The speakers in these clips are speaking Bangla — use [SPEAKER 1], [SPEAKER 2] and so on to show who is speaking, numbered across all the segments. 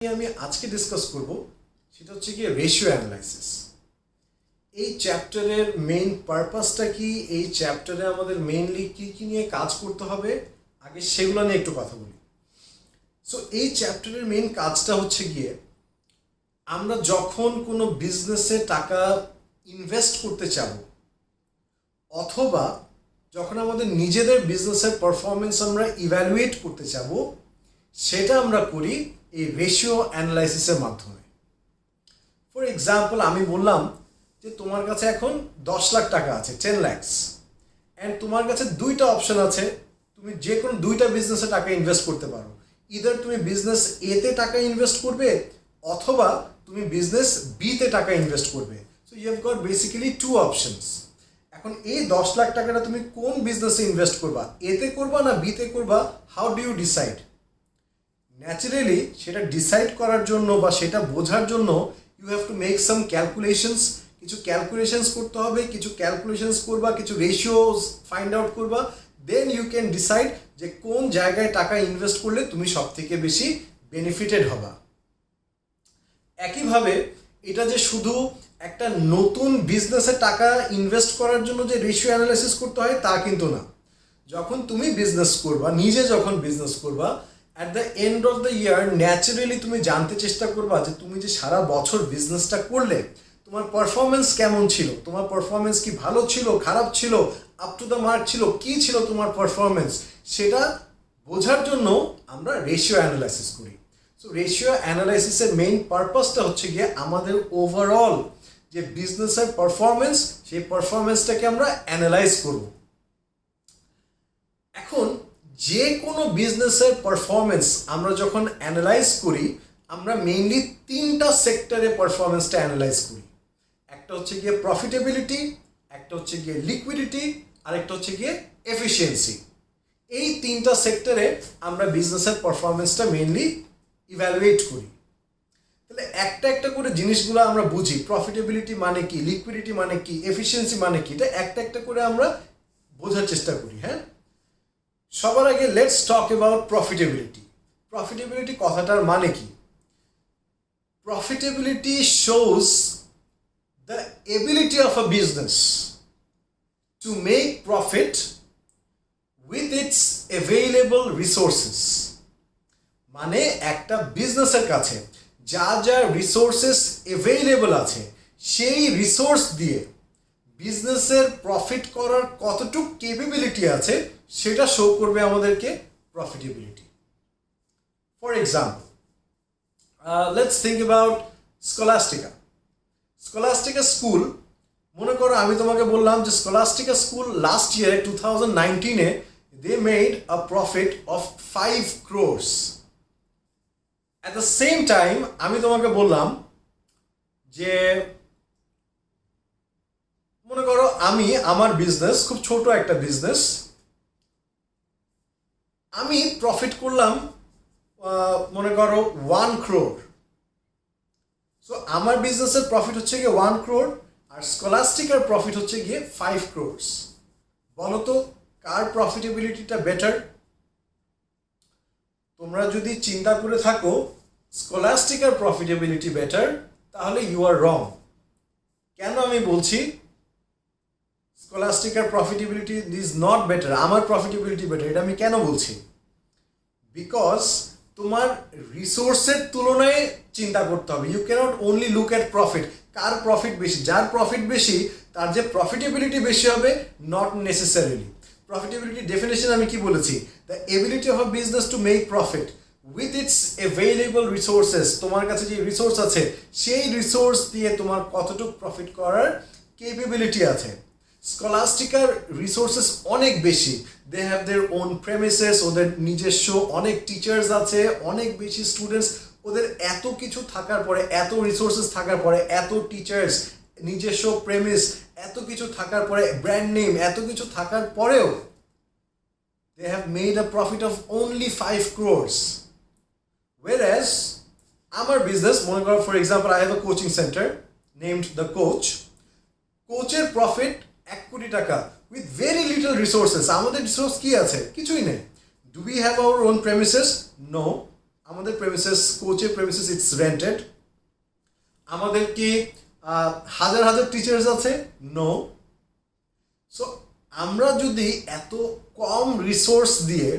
[SPEAKER 1] আমি আজকে ডিসকাস করব সেটা হচ্ছে কি রেশিও অ্যানালাইসিস। এই চ্যাপ্টারের মেইন পারপাসটা কি, এই চ্যাপ্টারে আমাদের মেইনলি কি কি নিয়ে কাজ করতে হবে, আগে সেগুলো নিয়ে একটু কথা বলি। সো এই চ্যাপ্টারের মেইন কাজটা হচ্ছে গিয়ে আমরা যখন কোনো বিজনেসে টাকা ইনভেস্ট করতে চাব অথবা যখন আমাদের নিজেদের বিজনেসের পারফরমেন্স আমরা ইভ্যালুয়েট করতে চাব, সেটা আমরা করি এই রেশিও অ্যানালাইসিসের মাধ্যমে। ফর এক্সাম্পল, আমি বললাম যে তোমার কাছে এখন 10 লাখ টাকা আছে, 10 lakhs, অ্যান্ড তোমার কাছে দুইটা অপশন আছে, তুমি যে কোনো দুইটা বিজনেসে টাকা ইনভেস্ট করতে পারো। ইদার তুমি বিজনেস এতে টাকা ইনভেস্ট করবে অথবা তুমি বিজনেস বিতে টাকা ইনভেস্ট করবে। So you have got basically two options. এখন এই 10 লাখ টাকাটা তুমি কোন বিজনেসে ইনভেস্ট করবা, এতে করবা না বিতে করবা, how do you decide? Naturally সেটা ডিসাইড করার জন্য বা সেটা বোঝার জন্য you have to make some calculations. কিছু ক্যালকুলেশনস করতে হবে, কিছু ক্যালকুলেশনস করবা, কিছু রেশিওস ফাইন্ড আউট করবা, দেন ইউ ক্যান ডিসাইড যে কোন জায়গায় টাকা ইনভেস্ট করলে তুমি সব থেকে বেশি বেনিফিটেড হবা। একইভাবে এটা যে শুধু একটা নতুন বিজনেসে টাকা ইনভেস্ট করার জন্য যে রেশিও অ্যানালাইসিস করতে হয় তা কিন্তু না। যখন তুমি বিজনেস করবা, নিজে যখন বিজনেস করবা, at the end of the year naturally তুমি জানতে চেষ্টা করবা যে তুমি যে সারা বছর বিজনেসটা করলে তোমার পারফরমেন্স কেমন ছিল, তোমার পারফরমেন্স কি ভালো ছিল, খারাপ ছিল, আপ টু দ্য মার্ক ছিল, কী ছিল তোমার পারফরমেন্স, সেটা বোঝার জন্য আমরা রেশিও অ্যানালাইসিস করি। সো রেশিও অ্যানালাইসিসের মেইন পারপাসটা হচ্ছে গিয়ে আমাদের ওভারঅল যে বিজনেসের পারফরমেন্স, সেই পারফরমেন্সটাকে আমরা অ্যানালাইজ করব। এখন যে কোনো বিজনেসের পারফরমেন্স আমরা যখন অ্যানালাইজ করি, আমরা মেইনলি তিনটা সেক্টরে পারফরমেন্সটা অ্যানালাইজ করি। একটা হচ্ছে গিয়ে প্রফিটেবিলিটি, একটা হচ্ছে গিয়ে লিকুইডিটি, আর একটা হচ্ছে গিয়ে এফিসিয়েন্সি। এই তিনটা সেক্টরে আমরা বিজনেসের পারফরমেন্সটা মেইনলি ইভ্যালুয়েট করি। তাহলে একটা একটা করে জিনিসগুলো আমরা বুঝি, প্রফিটেবিলিটি মানে কি, লিকুইডিটি মানে কি, এফিসিয়েন্সি মানে কি, এটা একটা একটা করে আমরা বোঝার চেষ্টা করি। হ্যাঁ, সবার আগে let's talk about profitability. Profitability কথাটার মানে কি? Profitability shows the ability of a business to make profit with its available resources. মানে একটা বিজনেসের কাছে যা যা রিসোর্সেস অ্যাভেইলেবল আছে, সেই রিসোর্স দিয়ে বিজনেসের প্রফিট করার কতটুক ক্যাপাবিলিটি আছে সেটা শো করবে আমাদেরকে profitability. For example, let's think about Scholastica. Scholastica school, মনে করো আমি তোমাকে বললাম যে স্কলাস্টিকা স্কুল লাস্ট ইয়ার 2019-এ they made a profit of 5 crores। At the same time আমি তোমাকে বললাম যে মনে করো আমি আমার বিজনেস, খুব ছোট একটা বিজনেস, আমি প্রফিট করলাম মনে করো 1 crore। সো আমার বিজনেসের প্রফিট হচ্ছে গিয়ে 1 crore আর স্কলাস্টিকার প্রফিট হচ্ছে গিয়ে 5 crores। বলো তো কার প্রফিটেবিলিটিটা বেটার? তোমরা যদি চিন্তা করে থাকো স্কলাস্টিকার প্রফিটেবিলিটি বেটার, তাহলে ইউ আর রং। কেন আমি বলছি স্কলাস্টিকার প্রফিটেবিলিটি ইজ নট বেটার, আমার প্রফিটেবিলিটি বেটার, এটা আমি কেন বলছি? বিকজ তোমার রিসোর্সের তুলনায় চিন্তা করতে হবে। You cannot only look at profit. কার প্রফিট বেশি? যার প্রফিট বেশি তার যে প্রফিটেবিলিটি বেশি হবে, নট নেসেসারিলি। প্রফিটেবিলিটি ডেফিনেশন আমি কি বলেছি? The ability of a business to make profit with its available resources. তোমার কাছে যে রিসোর্স আছে সেই রিসোর্স দিয়ে তোমার কতটুকু প্রফিট করার ক্যাপাবিলিটি আছে। স্কলাস্টিকার রিসোর্সেস অনেক বেশি, they have their own premises, ওদের নিজস্ব অনেক টিচার্স আছে, অনেক বেশি স্টুডেন্টস, ওদের এত কিছু থাকার পরে, এত রিসোর্সেস থাকার পরে, এত টিচার্স, নিজস্ব প্রেমিস, এত কিছু থাকার পরে, ব্র্যান্ড নেম, এত কিছু থাকার পরেও they have made a profit of only 5 crores। whereas আমার বিজনেস, মনে করো for example I have a coaching centre named the coach. কোচের প্রফিট 1 কোটি টাকা উইথ ভেরি লিটল রিসোর্সেস। আমাদের রিসোর্স কি আছে? কিছুই নেই। Do we have our own premises? No. আমাদের প্রেমিসেস, কোচের প্রেমিসেস ইটস রেন্টেড। আমাদের কি হাজার হাজার টিচার্স আছে? নো। সো আমরা যদি এত কম রিসোর্স দিয়ে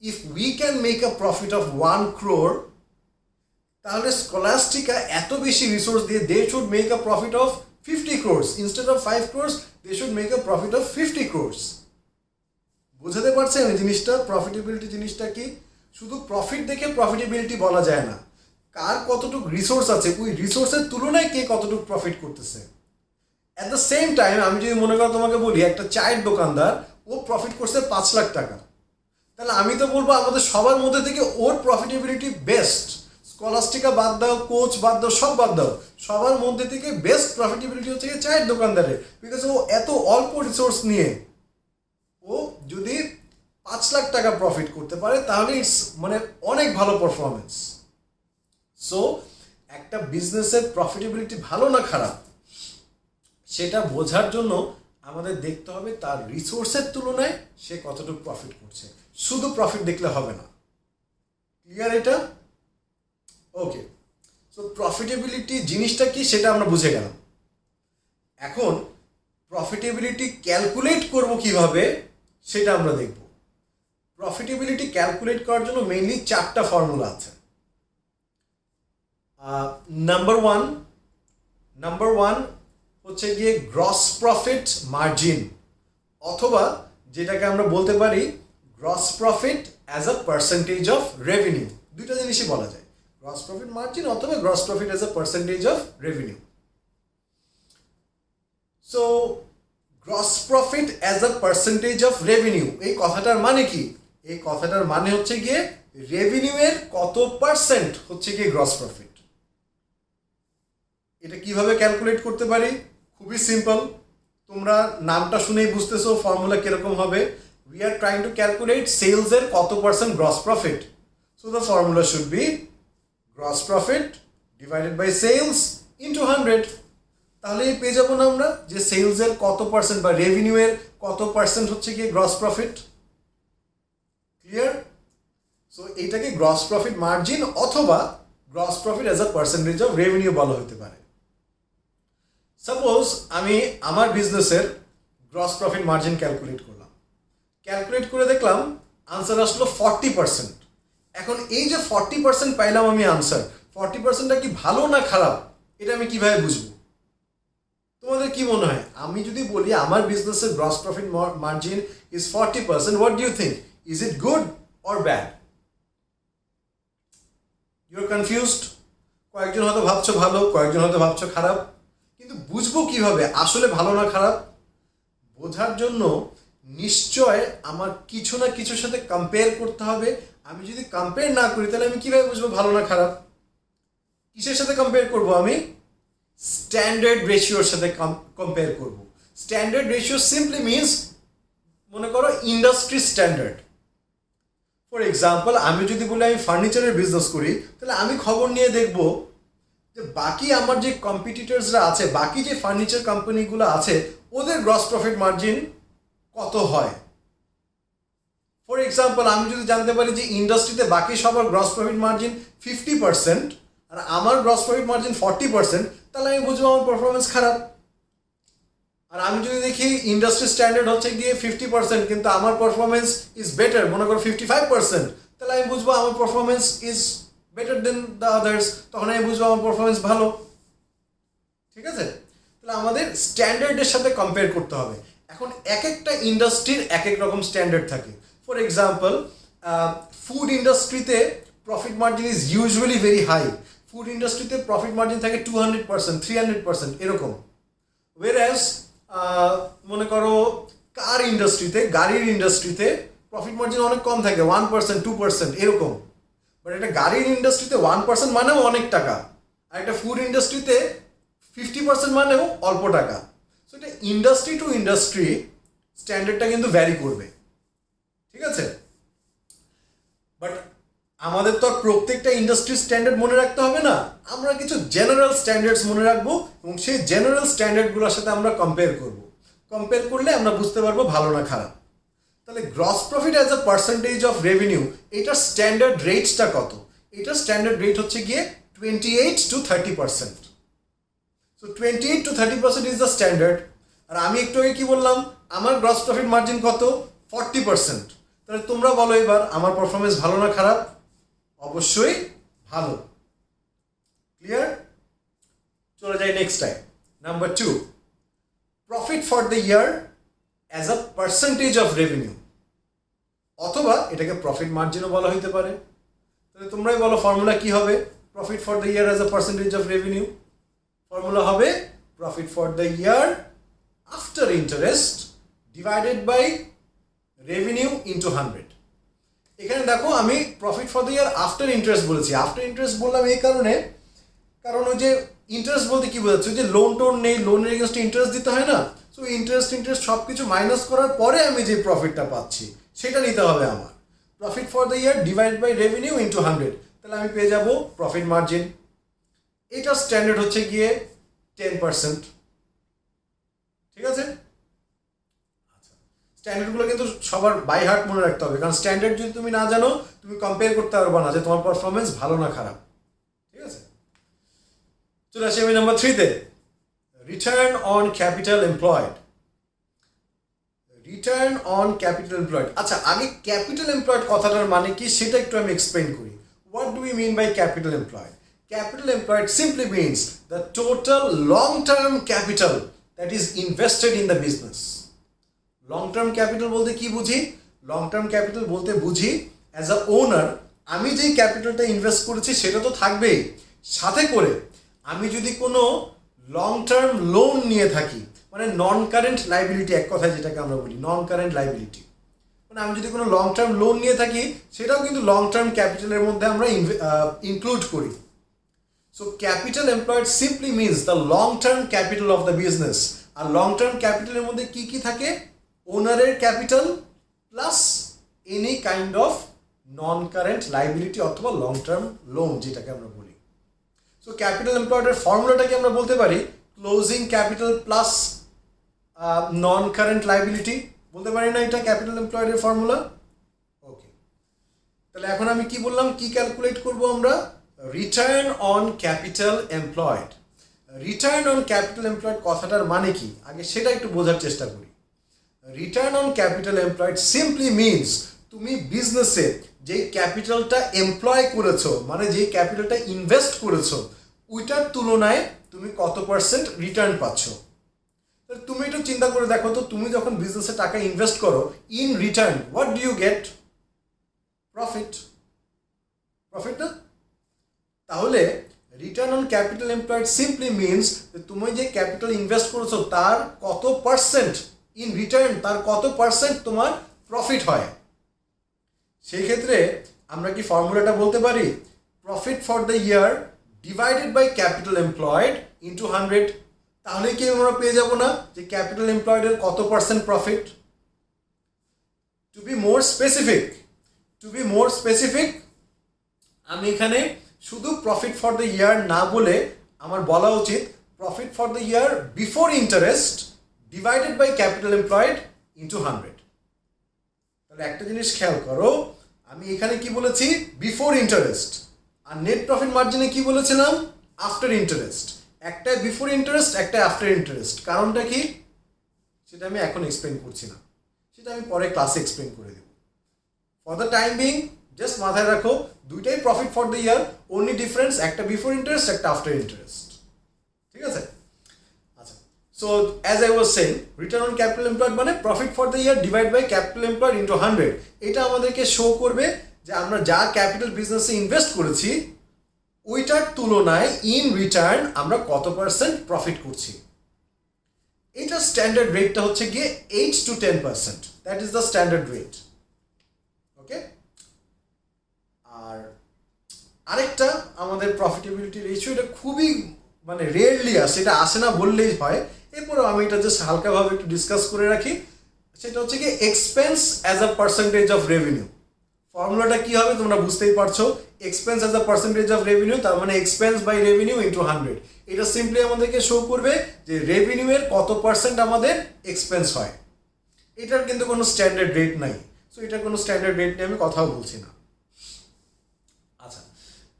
[SPEAKER 1] if we can make a profit of 1 crore, তাহলে স্কলাস্টিকা এত বেশি রিসোর্স দিয়ে they should make a profit of 50 crores instead of 5 crores, they should make a profit of 50 crores। বুঝতে পারছেন এই জিনিসটা? প্রফিটেবিলিটি জিনিসটা কি? শুধু প্রফিট দেখে প্রফিটেবিলিটি বলা যায় না, কার কতটুকু রিসোর্স আছে, ওই রিসোর্সের তুলনায় কে কতটুকু প্রফিট করতেছে। অ্যাট দ্য সেম টাইম আমি যদি মনে করো তোমাকে বলি একটা চায়ের দোকানদার ও প্রফিট করছে 5 লাখ টাকা, তাহলে আমি তো বলবো আমাদের সবার মধ্যে থেকে ওর প্রফিটেবিলিটি বেস্ট। স্কলাস্টিকা বাদ দাও, কোচ বাদ দাও, সব বাদ দাও, সবার মধ্যে থেকে বেস্ট প্রফিটেবিলিটি হচ্ছে চায়ের দোকানদারের, বিকজ ও এত অল্প রিসোর্স নিয়ে ও যদি 5 লাখ টাকা প্রফিট করতে পারে তাহলে ইটস মানে অনেক ভালো পারফরমেন্স। সো একটা বিজনেসের প্রফিটেবিলিটি ভালো না খারাপ সেটা বোঝার জন্য আমাদের দেখতে হবে তার রিসোর্সের তুলনায় সে কতটুকু প্রফিট করছে। শুধু প্রফিট দেখলে হবে না। ক্লিয়ার এটা? ওকে, সো প্রফিটেবিলিটি জিনিসটা কি সেটা আমরা বুঝে গেলাম। এখন প্রফিটেবিলিটি ক্যালকুলেট করব কিভাবে সেটা আমরা দেখব। প্রফিটেবিলিটি ক্যালকুলেট করার জন্য মেইনলি 4টা ফর্মুলা আছে। নাম্বার ওয়ান হচ্ছে গিয়ে গ্রস প্রফিট মার্জিন, অথবা যেটাকে আমরা বলতে পারি gross profit as a percentage of revenue. দুইটা জিনিসই বলা যায়, গ্রস প্রফিট মার্জিন অথবা gross profit as a percentage of revenue. So gross profit as a percentage of revenue, এই কথাটার মানে কি? এই কথাটার মানে হচ্ছে গিয়ে রেভিনিউ এর কত পার্সেন্ট হচ্ছে গিয়ে গ্রস প্রফিট। এটা কিভাবে ক্যালকুলেট করতে পারি? খুবই সিম্পল, তোমরা নামটা শুনেই বুঝতেছো ফর্মুলা কিরকম হবে। We are trying to calculate sales এর কত percent gross profit. So the formula should be gross profit divided by sales into 100। তাহলেই পেয়ে যাবো না আমরা যে সেলস এর কত পার্সেন্ট বা রেভিনিউ এর কত পার্সেন্ট হচ্ছে গিয়ে গ্রস প্রফিট। ক্লিয়ার? সো এইটাকে গ্রস প্রফিট মার্জিন অথবা gross profit as a percentage of revenue বলা হতে পারে। সাপোজ আমি আমার বিজনেসের গ্রস প্রফিট মার্জিন ক্যালকুলেট করলাম, ক্যালকুলেট করে দেখলাম আনসার আসলো 40%। এখন এই যে 40% পাইলাম আমি আনসার, 40%টা কি ভালো না খারাপ এটা আমি কিভাবে বুঝবো? তোমাদের কি মনে হয়? আমি যদি বলি আমার বিজনেসের gross profit margin is 40%, what do you think? Is it good or bad? You are confused. কয়েকজন হয়তো ভাবছো ভালো, কয়েকজন হয়তো ভাবছো খারাপ, কিন্তু বুঝবো কিভাবে আসলে ভালো না খারাপ? বোঝার জন্য নিশ্চয় আমার কিছু না কিছুর সাথে কম্পেয়ার করতে হবে। আমি যদি কম্পেয়ার না করি তাহলে আমি কিভাবে বুঝবো ভালো না খারাপ? কিসের সাথে কম্পেয়ার করব? আমি স্ট্যান্ডার্ড রেশিওর সাথে কম্পেয়ার করব। স্ট্যান্ডার্ড রেশিও সিম্পলি মিনস মনে করো ইন্ডাস্ট্রি স্ট্যান্ডার্ড। ফর এক্সাম্পল আমি যদি বলি আমি ফার্নিচারের বিজনেস করি, তাহলে আমি খবর নিয়ে দেখব যে বাকি আমার যে কম্পিটিটরসরা আছে, বাকি যে ফার্নিচার কোম্পানিগুলো আছে, ওদের গ্রস প্রফিট মার্জিন কত হয়। ফর এক্সাম্পল আমি যদি জানতে পারি যে ইন্ডাস্ট্রিতে বাকি সবার গ্রস প্রফিট মার্জিন 50% আর আমার গ্রস প্রফিট মার্জিন 40%, তাহলে আমি বুঝবো আমার পারফরমেন্স খারাপ। আর আমি যদি দেখি ইন্ডাস্ট্রি স্ট্যান্ডার্ড হচ্ছে গিয়ে 50% কিন্তু আমার পারফরমেন্স ইজ বেটার, মনে করো 55%, তাহলে আমি বুঝবো আমার performance is better then the others, তখন আমি বুঝবো আমার পারফরমেন্স ভালো। ঠিক আছে? তাহলে আমাদের স্ট্যান্ডার্ডের সাথে কম্পেয়ার করতে হবে। এখন এক একটা ইন্ডাস্ট্রির এক এক রকম স্ট্যান্ডার্ড থাকে। ফর এক্সাম্পল ফুড ইন্ডাস্ট্রিতে profit margin is usually very high. Food ইন্ডাস্ট্রিতে প্রফিট মার্জিন থাকে 200%, 300% এরকম। ওয়েরাস মনে করো কার ইন্ডাস্ট্রিতে, গাড়ির ইন্ডাস্ট্রিতে প্রফিট মার্জিন অনেক কম থাকে, 1%, 2% এরকম। বাট একটা গাড়ির ইন্ডাস্ট্রিতে 1% মানেও অনেক টাকা, আর একটা ফুড ইন্ডাস্ট্রিতে 50% মানেও অল্প টাকা। সো এটা ইন্ডাস্ট্রি টু ইন্ডাস্ট্রি স্ট্যান্ডার্ডটা কিন্তু ভ্যারি করবে। ঠিক আছে? বাট আমাদের তো আর প্রত্যেকটা ইন্ডাস্ট্রি স্ট্যান্ডার্ড মনে রাখতে হবে না, আমরা কিছু জেনারেল স্ট্যান্ডার্ডস মনে রাখবো এবং সেই জেনারেল স্ট্যান্ডার্ডগুলোর সাথে আমরা কম্পেয়ার করব। কম্পেয়ার করলে আমরা বুঝতে পারবো ভালো না খারাপ। তাহলে gross profit as a percentage of revenue এটার স্ট্যান্ডার্ড রেটটা কত? এটার স্ট্যান্ডার্ড রেট হচ্ছে গিয়ে 28 to 30%। So 28 to 30% is the standard. আর আমি একটু আগে কি বললাম, আমার গ্রস প্রফিট মার্জিন কত? 40%। তাহলে তোমরা বলো এবার আমার পারফরমেন্স ভালো না খারাপ? অবশ্যই ভালো। ক্লিয়ার? চলে যাই next time. Number 2, profit for the year as a percentage of revenue, অথবা এটাকে প্রফিট মার্জিনও বলা হইতে পারে। তাহলে তোমরাই বলো ফর্মুলা কি হবে profit for the year as a percentage of revenue? Formula হবে profit for the year after interest divided by revenue into 100। এখানে দেখো আমি profit for the year after interest বলেছি। আফটার ইন্টারেস্ট বললাম এই কারণে, কারণ ওই যে ইন্টারেস্ট বলতে কি বোঝাচ্ছে, যে লোন টোন নেই, লোনের এগেনস্টে ইন্টারেস্ট দিতে হয় না। সো ইন্টারেস্ট সব কিছু মাইনাস করার পরে আমি যে প্রফিটটা পাচ্ছি সেটা নিতে হবে আমার। Profit for the year divide by revenue into 100, তাহলে আমি পেয়ে যাব প্রফিট মার্জিন। এটার স্ট্যান্ডার্ড হচ্ছে গিয়ে 10%। ঠিক আছে? আচ্ছা, স্ট্যান্ডার্ডগুলো কিন্তু সবার বাই হার্ট মনে রাখতে হবে, কারণ স্ট্যান্ডার্ড যদি তুমি না জানো তুমি কম্পেয়ার করতে পারবে না যে তোমার পারফরমেন্স ভালো না খারাপ। ঠিক আছে, চলে আসি আমি নাম্বার 3-তে, return on capital employed. Return on capital employed. আচ্ছা, আগে ক্যাপিটাল এমপ্লয়েড কথাটার মানে কি সেটা একটু আমি এক্সপ্লেন করি। What do we mean by capital employed? Capital employed simply means the total long-term capital that is invested in the business. Long-term capital বলতে কি বুঝি? Long-term capital বলতে বুঝি as a owner আমি যেই ক্যাপিটালটা ইনভেস্ট করেছি সেটা তো থাকবেই, সাথে করে আমি যদি কোনো লং টার্ম লোন নিয়ে থাকি, মানে নন কারেন্ট লাইবিলিটি, এক কথায় যেটাকে আমরা বলি নন কারেন্ট লাইবিলিটি, মানে আমি যদি কোনো লং টার্ম লোন নিয়ে থাকি সেটাও কিন্তু লং টার্ম ক্যাপিটালের মধ্যে আমরা ইনক্লুড করি। So capital employed simply means the long-term capital of the business. R long-term capital এর মধ্যে কি থাকে? ওনারের capital plus any kind of non-current liability অথবা long-term লোন যেটাকে আমরা বলি। সো ক্যাপিটাল এমপ্লয়েড এর ফর্মুলাটাকে আমরা বলতে পারি ক্লোজিং ক্যাপিটাল প্লাস নন কারেন্ট লাইবিলিটি, বলতে পারি না এটা ক্যাপিটাল এমপ্লয়েড এর ফর্মুলা? ওকে, তাহলে এখন আমি কি বললাম, কি ক্যালকুলেট করব আমরা? Return on capital employed. Return on capital employed কথাটার মানে কি আগে সেটা একটু বোঝার চেষ্টা করি। Return on capital employed simply means তুমি বিজনেসে যে ক্যাপিটালটা এমপ্লয় করেছো, মানে যে ক্যাপিটালটা ইনভেস্ট করেছো, ওইটার তুলনায় তুমি কত পার্সেন্ট রিটার্ন পাচ্ছ। তুমি একটু চিন্তা করে দেখো তো, তুমি যখন বিজনেসে টাকা ইনভেস্ট করো, in return what do you get? Profit. Profit না? তাহলে return on capital employed simply means তুমি যে ক্যাপিটাল ইনভেস্ট করেছো তার কত পার্সেন্ট ইন রিটার্ন, তার কত পার্সেন্ট তোমার প্রফিট হয়। সেই ক্ষেত্রে আমরা কি ফর্মুলাটা বলতে পারি profit for the year divided by capital employed into 100। তাহলে কি আমরা পেয়ে যাব না যে ক্যাপিটাল এমপ্লয়েডের কত percent profit? To be more specific আমি এখানে শুধু প্রফিট ফর দ্য ইয়ার না বলে আমার বলা উচিত profit for the year before interest divided by capital employed into 100। তাহলে একটা জিনিস খেয়াল করো, আমি এখানে কি বলেছি? Before interest. আর নেট প্রফিট মার্জিনে কি বলেছিলাম? After interest. একটা বিফোর ইন্টারেস্ট, একটা আফটার ইন্টারেস্ট। কারণটা কি সেটা আমি এখন এক্সপ্লেন করছি না, সেটা আমি পরে ক্লাসে এক্সপ্লেন করে দেব। For the time being just মাথায় রাখো দুইটাই profit for the year, only difference একটা বিফোর ইন্টারেস্ট, একটা আফটার ইন্টারেস্ট। ঠিক আছে? আচ্ছা, so as I was saying, return on capital employed মানে profit for the year divide by capital employed into 100। এটা আমাদেরকে শো করবে যে আমরা যা ক্যাপিটাল বিজনেসে ইনভেস্ট করেছি ওইটার তুলনায় ইন রিটার্ন আমরা কত পার্সেন্ট প্রফিট করছি। এটার স্ট্যান্ডার্ড রেটটা হচ্ছে গিয়ে 8 to 10%। That is the standard rate. Okay, আর আরেকটা আমাদের প্রফিটেবিলিটি রেশিও, এটা খুবই মানে রেয়ারলি আসে, এটা আসে না বললেই হয়। এরপরেও আমি এটা জাস্ট হালকাভাবে একটু ডিসকাস করে রাখি। সেটা হচ্ছে কি expense as a percentage of revenue. ফর্মুলাটা কি হবে তোমরা বুঝতেই পারছো, expense as a percentage of revenue, তার মানে এক্সপেন্স বাই রেভিনিউ ইন্টু 100। এটা সিম্পলি আমাদেরকে শো করবে যে রেভিনিউ এর কত পার্সেন্ট আমাদের এক্সপেন্স হয়। এটার কিন্তু কোনো স্ট্যান্ডার্ড রেট নাই, সো এটার কোনো স্ট্যান্ডার্ড রেট নিয়ে আমি কথাও বলছি না। আচ্ছা,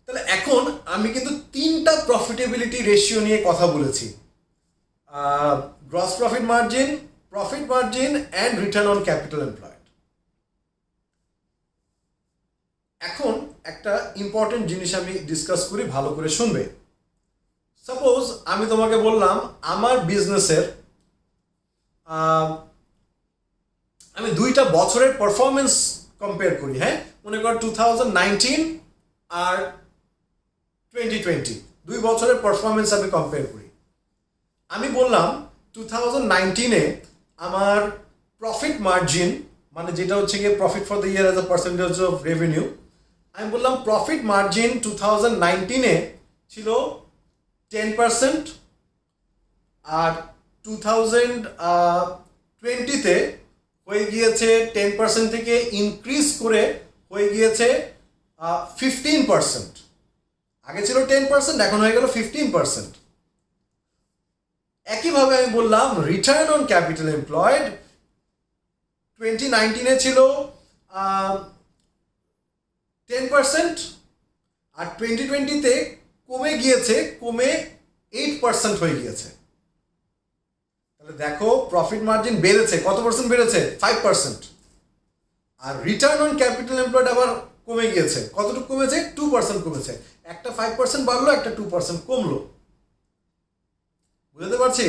[SPEAKER 1] তাহলে এখন আমি কিন্তু 3টা প্রফিটেবিলিটি রেশিও নিয়ে কথা বলেছি, gross profit margin and return on capital employed. এখন একটা ইম্পর্টেন্ট জিনিস আমি ডিসকাস করি, ভালো করে শুনবে। সাপোজ আমি তোমাকে বললাম আমার বিজনেসের আমি 2টা বছরের পারফরমেন্স কম্পেয়ার করি। হ্যাঁ, মনে কর 2019 আর 2020, 2 বছরের পারফরমেন্স আমি কম্পেয়ার করি। আমি বললাম 2019-এ আমার প্রফিট মার্জিন, মানে যেটা হচ্ছে গিয়ে profit for the year as a percentage of revenue, আমি বললাম প্রফিট মার্জিন 2019-এ ছিল 10%, আর 2020-তে হয়ে গিয়েছে 10% থেকে ইনক্রিজ করে হয়ে গিয়েছে 15%। আগে ছিল 10%, এখন হয়ে গেল 15%। একইভাবে আমি বললাম রিটার্ন অন ক্যাপিটাল এমপ্লয়েড 2019-এ ছিল 10%, আর 2020-তে কমে 8% হয়ে গিয়েছে। তাহলে দেখো প্রফিট মার্জিন বেড়েছে, কত পার্সেন্ট বেড়েছে? 5%। আর রিটার্ন অন ক্যাপিটাল এমপ্লয়েড আবার কমে গিয়েছে, কতটুকু কমেছে? 2% কমেছে। একটা 5% বাড়লো, একটা 2% কমলো। বুঝতে পারছি?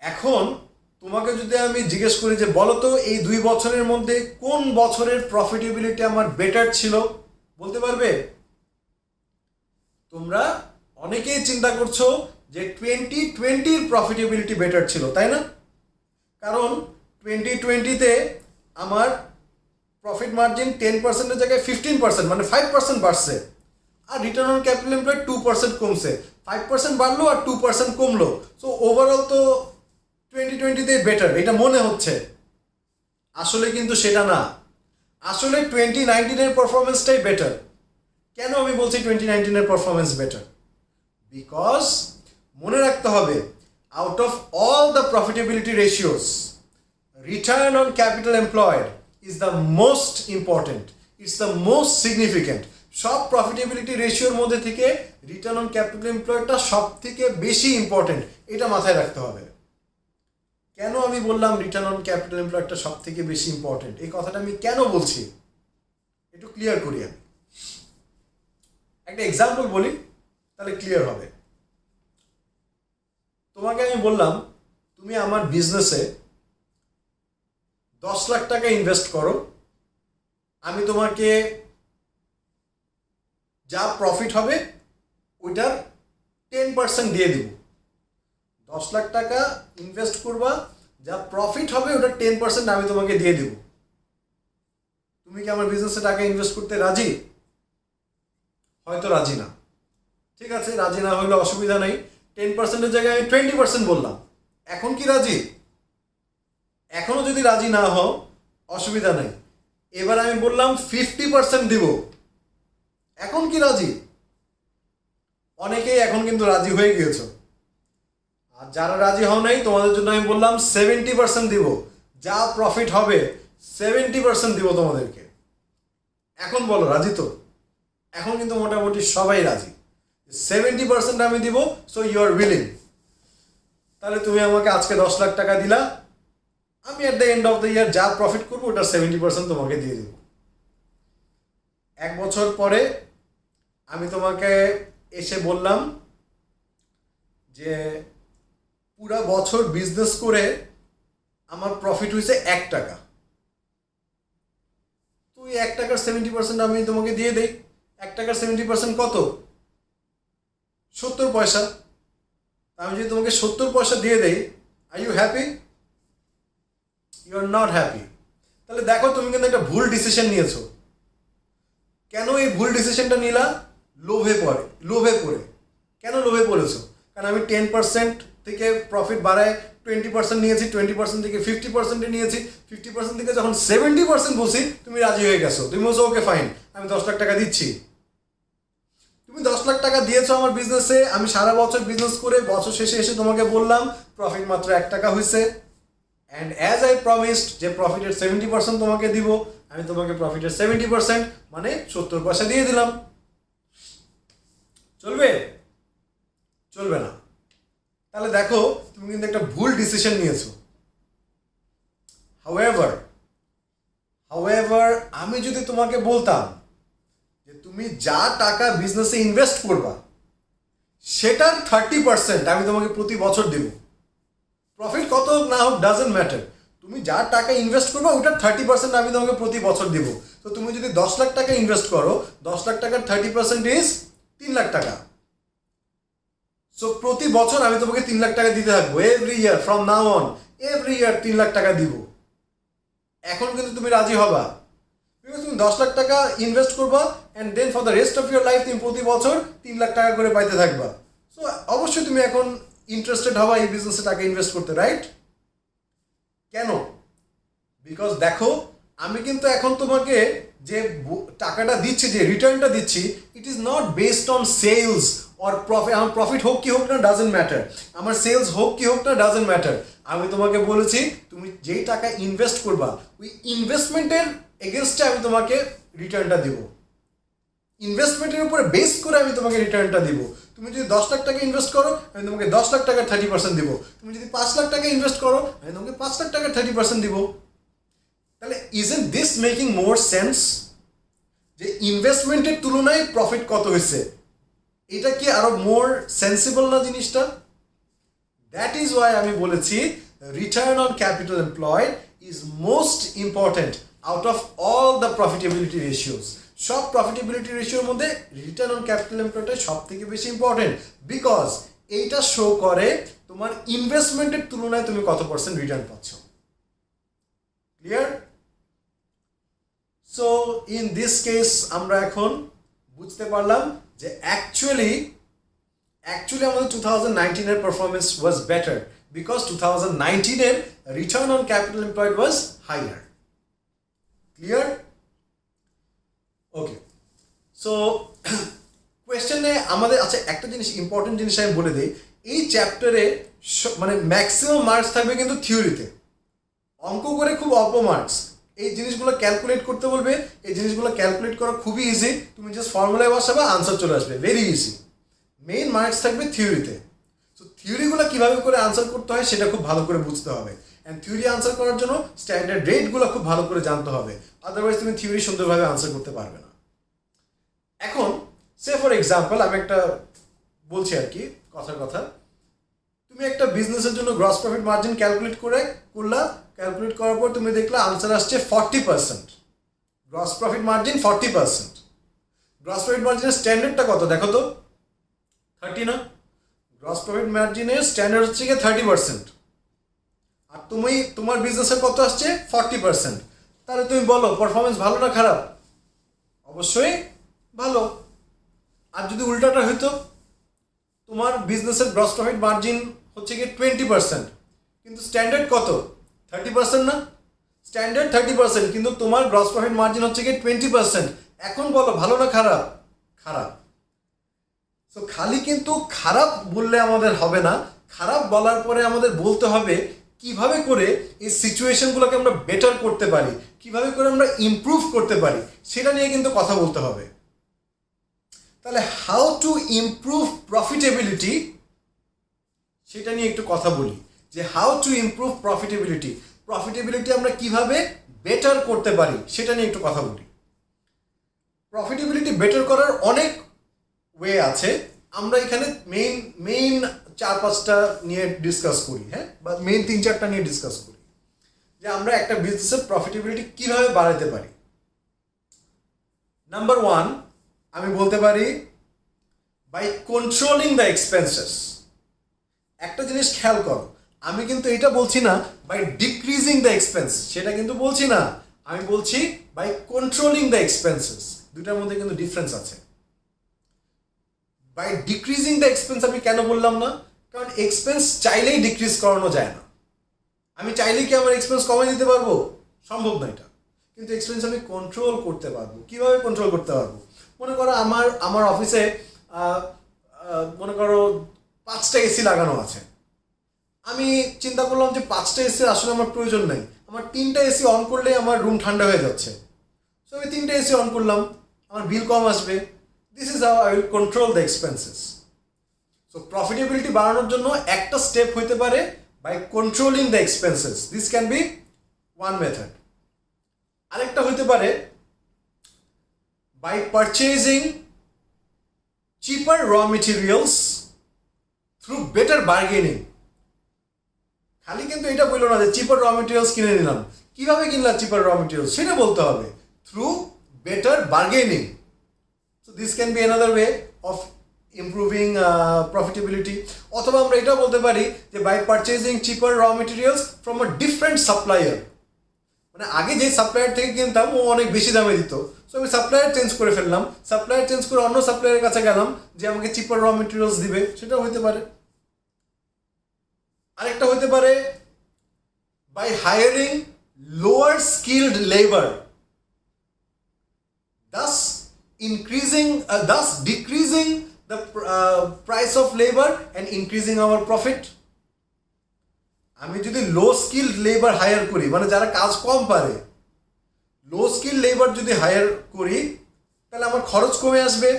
[SPEAKER 1] এখন তোমাকে যদি আমি জিজ্ঞেস করি যে বলো তো এই 2 বছরের মধ্যে কোন বছরের প্রফিটেবিলিটি আমার বেটার ছিল, বলতে পারবে? তোমরা অনেকেই চিন্তা করছো যে 2020-র প্রফিটেবিলিটি বেটার ছিল, তাই না? কারণ 2020-তে আমার প্রফিট মার্জিন 10%-এর জায়গায় 15%, মানে 5% বাড়ছে, আর রিটার্ন অন ক্যাপিটাল এমপ্লয়েড 2% কমছে। 5% বাড়লো আর 2% কমলো, সো ওভারঅল তো 2020-তে বেটার এটা মনে হচ্ছে। আসলে কিন্তু সেটা না, আসলে 2019-এর পারফরমেন্সটাই বেটার। কেন আমি বলছি 2019-এর পারফরমেন্স বেটার? বিকজ মনে রাখতে হবে, out of all the profitability ratios, return on capital employed is the most important, it's the most significant. সব প্রফিটেবিলিটি রেশিওর মধ্যে থেকে রিটার্ন অন ক্যাপিটাল এমপ্লয়েডটা সব থেকে বেশি ইম্পর্টেন্ট, এটা মাথায় রাখতে হবে। কেন আমি বললাম রিটার্ন অন ক্যাপিটাল এমপ্লয়েডটা সব থেকে বেশি ইম্পর্টেন্ট, এই কথাটা আমি কেন বলছি একটু ক্লিয়ার করি। আমি একটা এক্সাম্পল বলি, তাহলে ক্লিয়ার হবে। তোমাকে আমি বললাম তুমি আমার বিজনেসে 10 লাখ টাকা ইনভেস্ট করো, আমি তোমাকে যা প্রফিট হবে ওইটার 10% দিয়ে দিব। 10 লাখ টাকা ইনভেস্ট করবা, যা প্রফিট হবে ওটার 10% আমি তোমাকে দিয়ে দিব। তুমি কি আমার বিজনেসে টাকা ইনভেস্ট করতে রাজি? হয়তো রাজি না। ঠিক আছে, রাজি না হলে অসুবিধা নেই, 10%-এর জায়গায় আমি 20% বললাম। এখন কি রাজি? এখনো যদি রাজি না হও অসুবিধা নেই, এবার আমি বললাম 50% দিব। এখন কি রাজি? অনেকেই এখন কিন্তু রাজি হয়ে গিয়েছো। আর যারা রাজি হও নাই তোমাদের জন্য আমি বললাম 70% দিব, যা প্রফিট হবে 70% দিব তোমাদেরকে। এখন বলো রাজি তো? এখন কিন্তু মোটামুটি সবাই রাজি, 70% আমি দিব, সো ইউ আর উইলিং। তাহলে তুমি আমাকে আজকে 10 লাখ টাকা দিলা, আমি at the end of the year যা প্রফিট করবো ওটার 70% তোমাকে দিয়ে দেব। 1 বছর পরে আমি তোমাকে এসে বললাম যে পুরা বছর বিজনেস করে আমার প্রফিট হয়েছে 1 টাকা, তুই 1 টাকার 70% আমি তোমাকে দিয়ে দেই। 1 টাকার 70% কত? 70 পয়সা। আমি যদি তোমাকে 70 পয়সা দিয়ে দেই, are you happy? You are not happy. তাহলে দেখো তুমি কিন্তু একটা ভুল ডিসিশন নিয়েছো। কেন এই ভুল ডিসিশনটা নিলা? লোভে পড়ে। কেন লোভে পড়েছো? কারণ আমি 10% থেকে প্রফিট বাড়ায় 20% নিয়েছি, 20% থেকে 50% নিয়েছি, 50% থেকে যখন 70% বলছি তুমি রাজি হয়ে গেছো। তুমি বলছো ওকে ফাইন, আমি 10 লাখ টাকা দিচ্ছি। তুমি 10 লাখ টাকা দিয়েছো আমার বিজনেসে, আমি সারা বছর বিজনেস করে বছর শেষে এসে তোমাকে বললাম প্রফিট মাত্র 1 টাকা হয়েছে। অ্যান্ড অ্যাজ আই প্রমিসড যে প্রফিটের 70% তোমাকে দিব, আমি তোমাকে প্রফিটের 70% মানে 70 পয়সা দিয়ে দিলাম। চলবে? চলবে না। তাহলে দেখো তুমি কিন্তু একটা ভুল ডিসিশন নিয়েছো। হাউএভার আমি যদি তোমাকে বলতাম যে তুমি যা টাকা বিজনেসে ইনভেস্ট করবা সেটার 30% আমি তোমাকে প্রতি বছর দেব। প্রফিট কত না হোক ডাজেন্ট ম্যাটার, তুমি যা টাকা ইনভেস্ট করবা ওটার 30% আমি তোমাকে প্রতি বছর দেব। তো তুমি যদি 10 লাখ টাকা ইনভেস্ট করো, 10 লাখ টাকার 30% ইজ 3 লাখ টাকা। সো প্রতি বছর আমি তোমাকে 3 লাখ টাকা দিতে থাকবো, every year from now on, every year 3 lakh টাকা দিব। এখন কিন্তু তুমি রাজি হবা, বিকজ তুমি 10 লাখ টাকা ইনভেস্ট করবা and then for the rest of your life তুমি প্রতি বছর 3 লাখ টাকা করে পাইতে থাকবা। সো অবশ্যই তুমি এখন ইন্টারেস্টেড হবা এই বিজনেসে টাকা ইনভেস্ট করতে, রাইট? কেন? বিকজ দেখো আমি কিন্তু এখন তোমাকে যে টাকাটা দিচ্ছি, যে রিটার্নটা দিচ্ছি, it is not based on sales or profit. আমার প্রফিট হোক কি হোক না ডাজেন্ট ম্যাটার, আমার সেলস হোক কি হোক না ডাজেন্ট ম্যাটার। আমি তোমাকে বলেছি তুমি যেই টাকা ইনভেস্ট করবা ওই ইনভেস্টমেন্টের এগেনস্টে আমি তোমাকে রিটার্নটা দিব, ইনভেস্টমেন্টের উপরে বেস করে আমি তোমাকে রিটার্নটা দিব। তুমি যদি 10 লাখ টাকা ইনভেস্ট করো আমি তোমাকে 10 লাখ টাকার 30% দিব। তুমি যদি 5 লাখ টাকা ইনভেস্ট করো আমি তোমাকে 5 লাখ টাকার 30% দিব। তাহলে isn't this making more sense? যে ইনভেস্টমেন্টের তুলনায় প্রফিট কত হয়েছে, এটা কি আরো মোর সেন্সিবল না জিনিসটা? দ্যাট ইজ ওয়াই আমি বলেছি return on capital employed is most important out of all the profitability ratios. সব প্রফিটেবিলিটি রেশিওর মধ্যে রিটার্ন অন ক্যাপিটাল এমপ্লয়েডটা সব থেকে বেশি ইম্পর্টেন্ট, বিকজ এইটা শো করে তোমার ইনভেস্টমেন্টের তুলনায় তুমি কত পার্সেন্ট রিটার্ন পাচ্ছ। Clear? So in this case আমরা এখন বুঝতে পারলাম যে অ্যাকচুয়ালি আমাদের 2019 এর পারফরমেন্স ওয়াজ বেটার বিকজ 2019 এর return on capital employed was higher. Clear? Okay, so কোয়েশ্চেনে আমাদের আচ্ছা একটা জিনিস ইম্পর্টেন্ট জিনিস আমি বলে দিই, এই চ্যাপ্টারে মানে ম্যাক্সিমাম মার্কস থাকবে কিন্তু থিওরিতে, অঙ্ক করে খুব অল্প মার্কস। এই জিনিসগুলো ক্যালকুলেট করতে বলবে, এই জিনিসগুলো ক্যালকুলেট করা খুবই ইজি, তুমি জাস্ট ফর্মুলায় বসাবে আনসার চলে আসবে, ভেরি ইজি। মেইন মার্কস থাকবে থিওরিতে। সো থিওরিগুলো কীভাবে করে আনসার করতে হয় সেটা খুব ভালো করে বুঝতে হবে, অ্যান্ড থিওরি আনসার করার জন্য স্ট্যান্ডার্ড রেটগুলো খুব ভালো করে জানতে হবে, আদারওয়াইজ তুমি থিওরি সুন্দরভাবে আনসার করতে পারবে না। এখন সে ফর এক্সাম্পল আমি একটা বলছি আর কি কথার কথা, তুমি একটা বিজনেসের জন্য গ্রস প্রফিট মার্জিন ক্যালকুলেট করলা, ক্যালকুলেট করার পর তুমি দেখলা আনসার আসছে 40%, gross profit margin 40%। Gross profit মার্জিনের স্ট্যান্ডার্ডটা কত দেখো তো, 30 না? গ্রস প্রফিট মার্জিনের স্ট্যান্ডার্ড হচ্ছে গিয়ে 30%, আর তুমি তোমার বিজনেসের কত আসছে 40%। তাহলে তুমি বলো পারফরমেন্স ভালো না খারাপ? অবশ্যই ভালো। আর যদি উল্টাটা হইতো, তোমার বিজনেসের গ্রস প্রফিট মার্জিন হচ্ছে গিয়ে 20% কিন্তু স্ট্যান্ডার্ড কত 30% না? স্ট্যান্ডার্ড 30% কিন্তু তোমার গ্রস প্রফিট মার্জিন হচ্ছে গিয়ে 20%। এখন বলো ভালো না খারাপ? খারাপ। সো খালি কিন্তু খারাপ বললে আমাদের হবে না, খারাপ বলার পরে আমাদের বলতে হবে কিভাবে করে এই সিচুয়েশনগুলোকে আমরা বেটার করতে পারি, কিভাবে করে আমরা ইমপ্রুভ করতে পারি, সেটা নিয়ে কিন্তু কথা বলতে হবে। তাহলে হাউ টু ইমপ্রুভ প্রফিটেবিলিটি সেটা নিয়ে একটু কথা বলি, যে হাউ টু ইমপ্রুভ প্রফিটেবিলিটি আমরা কিভাবে বেটার করতে পারি সেটা নিয়ে একটু কথা বলি। প্রফিটেবিলিটি বেটার করার অনেক ওয়ে আছে, আমরা এখানে মেইন 4-5টা নিয়ে ডিসকাস করি, হ্যাঁ, বা মেইন 3-4টা নিয়ে ডিসকাস করি যে আমরা একটা বিজনেসের প্রফিটেবিলিটি কিভাবে বাড়াতে পারি। নাম্বার 1 আমি বলতে পারি বাই কন্ট্রোলিং দ্য এক্সপেন্সেস। একটা জিনিস খেয়াল করো, আমি কিন্তু এটা বলছি না বাই ডিক্রিজিং দ্য এক্সপেন্স, সেটা কিন্তু বলছি না, আমি বলছি বাই কন্ট্রোলিং দ্য এক্সপেন্সেস। দুটার মধ্যে কিন্তু ডিফারেন্স আছে। বাই ডিক্রিজিং দ্য এক্সপেন্স আমি কেন বললাম না? কারণ এক্সপেন্স চাইলেই ডিক্রিজ করানো যায় না। আমি চাইলেই কি আমার এক্সপেন্স কমাই দিতে পারবো? সম্ভব না এটা। কিন্তু এক্সপেন্স আমি কন্ট্রোল করতে পারবো। কিভাবে কন্ট্রোল করতে পারবো? মনে করো আমার অফিসে মনে করো 5টা এসি লাগানো আছে, আমি চিন্তা করলাম যে 5টা এসি আসলে আমার প্রয়োজন নেই, আমার 3টা এসি অন করলেই আমার রুম ঠান্ডা হয়ে যাচ্ছে, সো আমি 3টা এসি অন করলাম, আমার বিল কম আসবে। This is how I will control the expenses. So profitability বাড়ানোর জন্য একটা স্টেপ হইতে পারে by controlling the expenses, this can be one method. আরেকটা হইতে পারে by purchasing cheaper raw materials through better bargaining. খালি কিন্তু এটা বললো না যে চিপার র মেটেরিয়ালস কিনে নিলাম, কিভাবে কিনলাম চিপার র মেটেরিয়ালস সেটা বলতে হবে, through better bargaining. So this can B another way of improving profitability. অথবা আমরা এটাও বলতে পারি যে by purchasing cheaper raw materials from a different supplier. মানে আগে যে সাপ্লায়ার থেকে কিনতাম ও অনেক বেশি দামে দিত, সো আমি সাপ্লায়ার চেঞ্জ করে ফেললাম, সাপ্লায়ার চেঞ্জ করে অন্য সাপ্লায়ারের কাছে গেলাম যে আমাকে চিপার র মেটেরিয়ালস দিবে, সেটাও হতে পারে। আরেকটা হতে পারে by hiring lower skilled labour, thus decreasing the price of labor and increasing our profit. আমি যদি লো স্কিলড লেবার হায়ার করি, মানে যারা কাজ কম পারে, লো স্কিল লেবার যদি হায়ার করি তাহলে আমার খরচ কমে আসবে,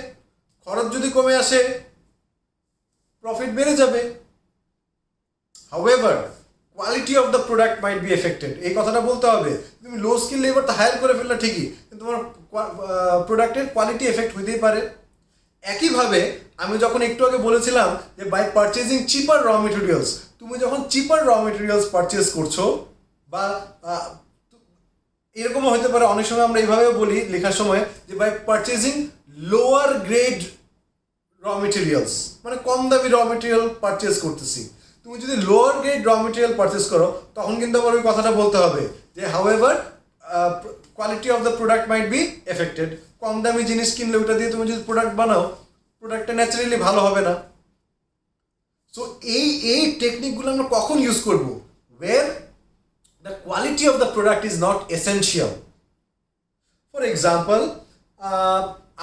[SPEAKER 1] খরচ যদি কমে আসে প্রফিট বেড়ে যাবে। However quality of the product might be affected, এই কথাটা বলতে হবে। তুমি লো স্কিল লেবারটা হায়ার করে ফেললে ঠিকই, কিন্তু তোমার প্রোডাক্টের কোয়ালিটি এফেক্ট হইতেই পারে। একইভাবে আমি যখন একটু আগে বলেছিলাম যে by purchasing cheaper raw materials, তুমি যখন চিপার র মেটেরিয়ালস পারচেজ করছো, বা এরকমও হতে পারে অনেক সময় আমরা এইভাবে বলি লেখার সময় যে by purchasing lower grade raw materials, মানে কম দামি র মেটেরিয়াল পারচেজ করতেছি। তুমি যদি lower grade raw material purchase করো তখন কিন্তু আবার ওই কথাটা বলতে হবে যে however quality of the product might be affected. কম দামি জিনিস কিনলে ওটা দিয়ে তুমি যদি প্রোডাক্ট বানাও, প্রোডাক্টটা ন্যাচারালি ভালো হবে না। সো এই টেকনিকগুলো আমরা কখন ইউজ করব? Where the quality of the product is not essential. For example,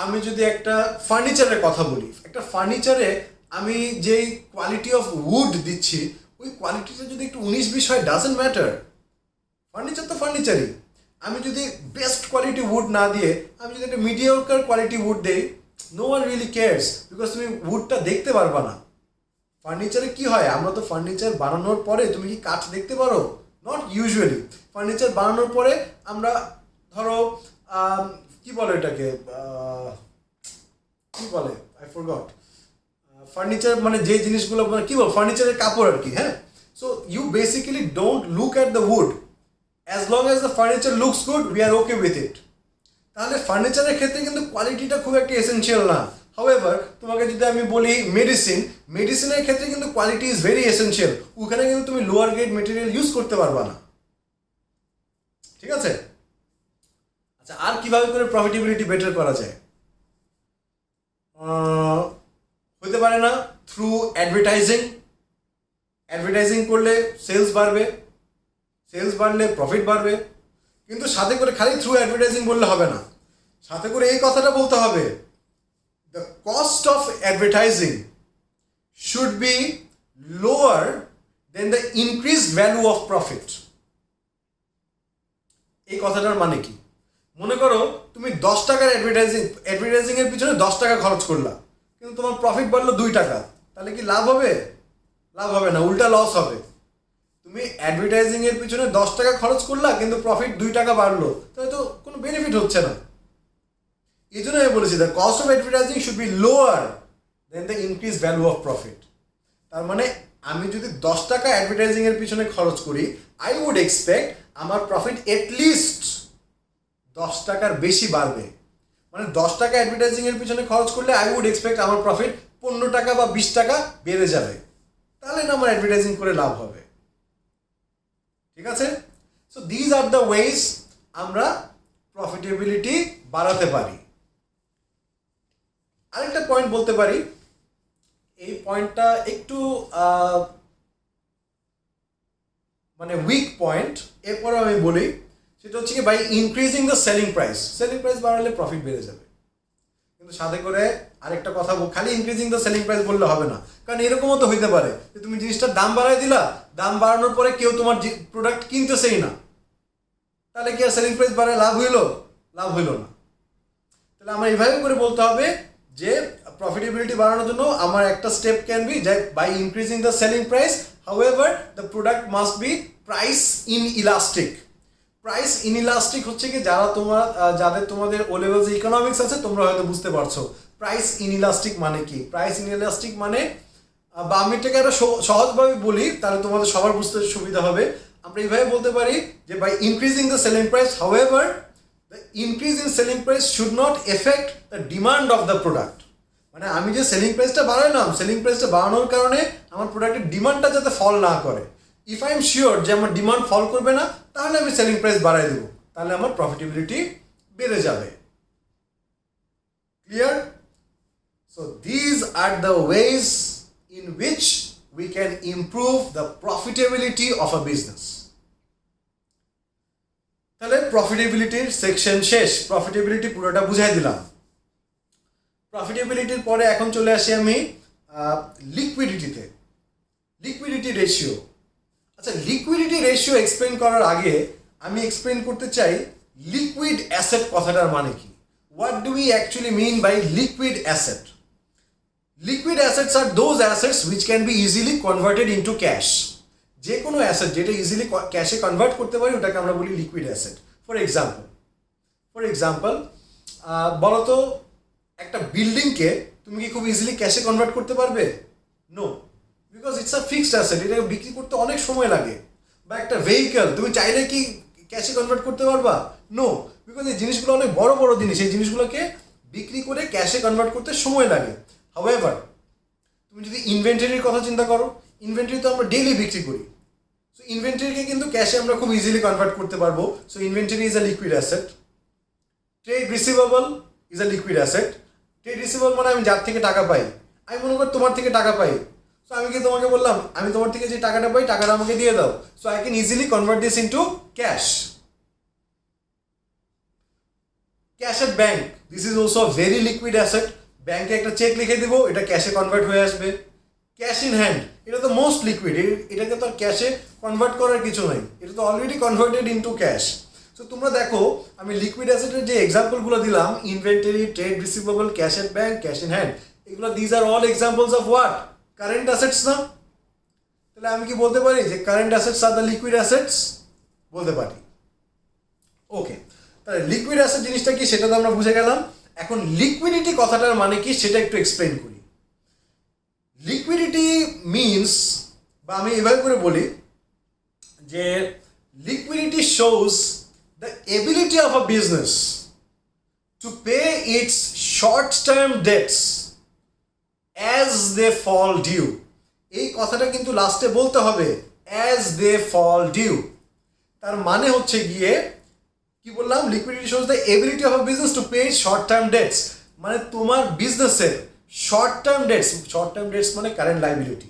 [SPEAKER 1] আমি যদি একটা ফার্নিচারের কথা বলি, একটা ফার্নিচারে আমি যেই কোয়ালিটি অফ উড দিচ্ছি ওই কোয়ালিটিটা যদি একটু 19-20 হয়, ডাজন্ট ম্যাটার, ফার্নিচার তো ফার্নিচারই। আমি যদি বেস্ট কোয়ালিটি উড না দিয়ে আমি যদি একটা মিডিয়াকার কোয়ালিটি উড দেই, no one really cares, because তুমি উডটা দেখতে পারবা না। ফার্নিচারে কি হয়, আমরা তো ফার্নিচার বানানোর পরে তুমি কি কাঠ দেখতে পারো? Not usually. ফার্নিচার বানানোর পরে আমরা ধরো কি বলে এটাকে, কি বলে, আই ফরগট, ফার্নিচার মানে যে জিনিসগুলো মানে কি বল, ফার্নিচারের কাপড় আর কি। হ্যাঁ, so you basically don't look at the wood, as long as the furniture looks good we are okay with it. তাহলে ফার্নিচারের ক্ষেত্রে কিন্তু কোয়ালিটিটা খুব একটা এসেনশিয়াল না। হাউএভার তোমাকে যদি আমি বলি মেডিসিনের ক্ষেত্রে কিন্তু কোয়ালিটি ইজ ভেরি এসেনশিয়াল, ওখানে কিন্তু তুমি লোয়ার গ্রেড মেটেরিয়াল ইউজ করতে পারবা না। ঠিক আছে? আচ্ছা, আর কিভাবে করে প্রফিটেবিলিটি বেটার করা যায়? হতে পারে না থ্রু অ্যাডভার্টাইজিং। অ্যাডভার্টাইজিং করলে সেলস বাড়বে, সেলস বাড়লে প্রফিট বাড়বে। কিন্তু সাথে করে খালি থ্রু অ্যাডভার্টাইজিং বললে হবে না, সাথে করে এই কথাটা বলতে হবে, the cost of advertising should be lower than the increased value of profit. এই কথাটার মানে কি? মনে করো তুমি 10 টাকার অ্যাডভার্টাইজিংয়ের পিছনে 10 টাকা খরচ করলা, কিন্তু তোমার প্রফিট বাড়লো 2 টাকা, তাহলে কি লাভ হবে? লাভ হবে না, উল্টা লস হবে। তুমি অ্যাডভার্টাইজিংয়ের পিছনে 10 টাকা খরচ করলা কিন্তু প্রফিট 2 টাকা বাড়লো, তাহলে তো কোনো বেনিফিট হচ্ছে না। এই জন্য আমি বলেছি the cost of advertising should be lower than the increase value of profit. তার মানে আমি যদি 10 টাকা অ্যাডভার্টাইজিংয়ের পিছনে খরচ করি, আই উড এক্সপেক্ট আমার প্রফিট এটলিস্ট 10 টাকার বেশি বাড়বে। মানে 10 টাকা অ্যাডভার্টাইজিংয়ের পিছনে খরচ করলে আই উড এক্সপেক্ট আমার প্রফিট 15 টাকা বা 20 টাকা বেড়ে যাবে, তাহলে না আমার অ্যাডভার্টাইজিং করে লাভ হবে। ঠিক আছে? So these are the ways আমরা প্রফিটেবিলিটি বাড়াতে পারি। আরেকটা পয়েন্ট বলতে পারি, এই পয়েন্টটা একটু মানে উইক পয়েন্ট, এরপরে আমি বলি, সেটা হচ্ছে কি by increasing the selling price. Selling price বাড়ালে প্রফিট বেড়ে যাবে, কিন্তু সাথে করে আরেকটা কথা খালি ইনক্রিজিং দ্য সেলিং প্রাইস বললে হবে না, কারণ এরকমও তো হইতে পারে যে তুমি জিনিসটার দাম বাড়াই দিলা, দাম বাড়ানোর পরে কেউ তোমার প্রোডাক্ট কিনতেছেই না, তাহলে কি আর সেলিং প্রাইস বাড়ায় লাভ হইলো? লাভ হইলো না। তাহলে আমার এইভাবে করে বলতে হবে যে প্রফিটেবিলিটি বাড়ানোর জন্য আমার একটা স্টেপ ক্যান বি যে by increasing the selling price, however the product must be price inelastic. Price inelastic হচ্ছে কি, যাদের তোমাদের ও লেভেল যে ইকোনমিক্স আছে তোমরা হয়তো বুঝতে পারছো প্রাইস ইনইলাস্টিক মানে কি। প্রাইস ইনইলাস্টিক মানে, বা আমি এটাকে আরো সহজভাবে বলি তাহলে তোমাদের সবার বুঝতে সুবিধা হবে। আমরা এইভাবে বলতে পারি যে by increasing the selling price, however the increase in selling price should not affect the demand of the product. মানে আমি যে সেলিং প্রাইসটা বাড়াইলাম, সেলিং প্রাইসটা বাড়ানোর কারণে আমার প্রোডাক্টের ডিমান্ডটা যাতে ফল না করে। ইফ আই এম শিওর যে আমার ডিমান্ড ফল করবে না, তাহলে আমি সেলিং প্রাইস বাড়াই দেবো, তাহলে আমার প্রফিটেবিলিটি বেড়ে যাবে। Clear? So these are the ways in which we can improve the profitability of a business. তাহলে প্রফিটেবিলিটির সেকশন শেষ, প্রফিটেবিলিটি পুরোটা বুঝাই দিলাম। প্রফিটেবিলিটির পরে এখন চলে আসি আমি লিকুইডিটিতে, লিকুইডিটি রেশিও। আচ্ছা, লিকুইডিটি রেশিও এক্সপ্লেন করার আগে আমি এক্সপ্লেন করতে চাই লিকুইড অ্যাসেট কথাটার মানে কি। What do we actually mean by liquid asset? Liquid assets are those assets which can be easily converted into cash. যে কোনো অ্যাসেট যেটা ইজিলি ক্যাশে কনভার্ট করতে পারি ওটাকে আমরা বলি লিকুইড অ্যাসেট। ফর এক্সাম্পল বলো তো, একটা বিল্ডিংকে তুমি কি খুব ইজিলি ক্যাশে কনভার্ট করতে পারবে? No, because it's a fixed asset, এটাকে বিক্রি করতে অনেক সময় লাগে। বা একটা ভেহিকেল তুমি চাইলে কি ক্যাশে কনভার্ট করতে পারবা? নো, বিকজ এই জিনিসগুলো অনেক বড় বড় জিনিস, এই জিনিসগুলোকে বিক্রি করে ক্যাশে কনভার্ট করতে সময় লাগে। হাউএভার তুমি যদি ইনভেন্টরির কথা চিন্তা করো, ইনভেন্টরি তো আমরা ডেইলি বিক্রি করি, সো ইনভেন্টরিকে কিন্তু ক্যাশে আমরা খুব ইজিলি কনভার্ট করতে পারবো। So inventory is a liquid asset. Trade receivable is a liquid asset. Trade receivable মানে আমি যার থেকে টাকা পাই, আমি মনে করি তোমার থেকে টাকা পাই, সো আমি কি তোমাকে বললাম আমি তোমার থেকে যে টাকাটা পাই টাকাটা আমাকে দিয়ে দাও, so I can easily convert this into cash. Cash at bank, this is also a very liquid asset. ব্যাংকে একটা চেক লিখে দিব, এটা ক্যাশে কনভার্ট হয়ে আসবে। ক্যাশ ইন হ্যান্ড, এটা তো মোস্ট লিকুইড, এটাকে তো আর ক্যাশে কনভার্ট করার কিছু নাই, এটা তো already converted into cash. So তোমরা দেখো আমি লিকুইড অ্যাসেটের যে এক্সাম্পলগুলো দিলাম, inventory, trade receivable, cash at bank, cash in hand, এগুলো these are all examples of what? Current assets না? তাহলে আমি কি বলতে পারি যে current assets are the liquid assets? বলতে পারি। ওকে, তাহলে লিকুইড অ্যাসেট জিনিসটা কি সেটা তো আমরা বুঝে গেলাম। এখন লিকুইডিটি কথাটার মানে কি সেটা একটু এক্সপ্লেন করি। লিকুইডিটি মিনস, বা আমি এভাবে করে বলি যে liquidity shows the ability of a business to pay its short term debts as they fall due. এই কথাটা কিন্তু লাস্টে বলতে হবে, অ্যাজ দে ফল ডিউ। তার মানে হচ্ছে গিয়ে কি বললাম, liquidity shows the ability of a business to pay short term debts, মানে তোমার বিজনেসের শর্ট টার্ম ডেটস মানে current liability.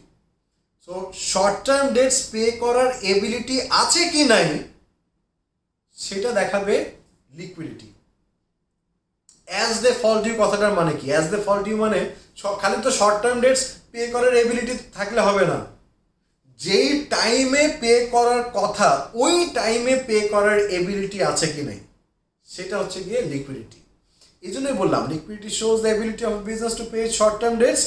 [SPEAKER 1] So short term debts pay করার এবিলিটি আছে কি নাই সেটা দেখাবে liquidity. As they fall due কথাটার মানে কি? অ্যাজ দে ফল ডিউ মানে খালি তো শর্ট টার্ম ডেটস পে করার এবিলিটি থাকলে হবে না, যেই টাইমে পে করার কথা ওই টাইমে পে করার এবিলিটি আছে কি নাই সেটা হচ্ছে গিয়ে লিকুইডিটি। এই জন্যই বললাম liquidity shows the ability of business to pay short term debts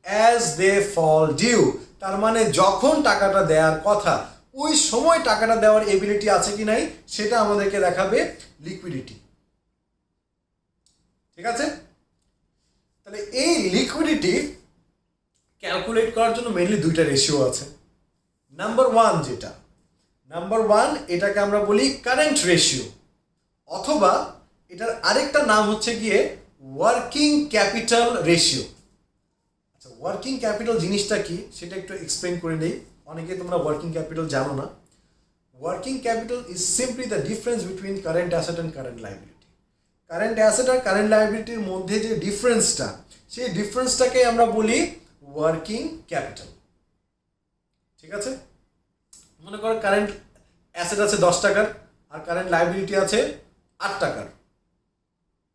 [SPEAKER 1] as they fall due. তার মানে যখন টাকাটা দেওয়ার কথা ওই সময় টাকাটা দেওয়ার এবিলিটি আছে কি নাই সেটা আমাদেরকে দেখাবে লিকুইডিটি। ঠিক আছে? তাহলে এই লিকুইডিটি ক্যালকুলেট করার জন্য মেইনলি দুইটা রেশিও আছে। নাম্বার ওয়ান এটাকে আমরা বলি কারেন্ট রেশিও, অথবা এটার আরেকটা নাম হচ্ছে গিয়ে ওয়ার্কিং ক্যাপিটাল রেশিও। আচ্ছা, ওয়ার্কিং ক্যাপিটাল জিনিসটা কি সেটা একটু এক্সপ্লেন করে নেই, অনেকে তোমরা ওয়ার্কিং ক্যাপিটাল জানো না। Working capital is simply the difference between current asset and current liability. Current asset আর কারেন্ট লাইবিলিটির মধ্যে যে ডিফারেন্সটা, সেই ডিফারেন্সটাকে আমরা বলি ওয়ার্কিং ক্যাপিটাল। ঠিক আছে? মনে করো কারেন্ট অ্যাসেট আছে 10 টাকার আর কারেন্ট লাইবিলিটি আছে 8 টাকার।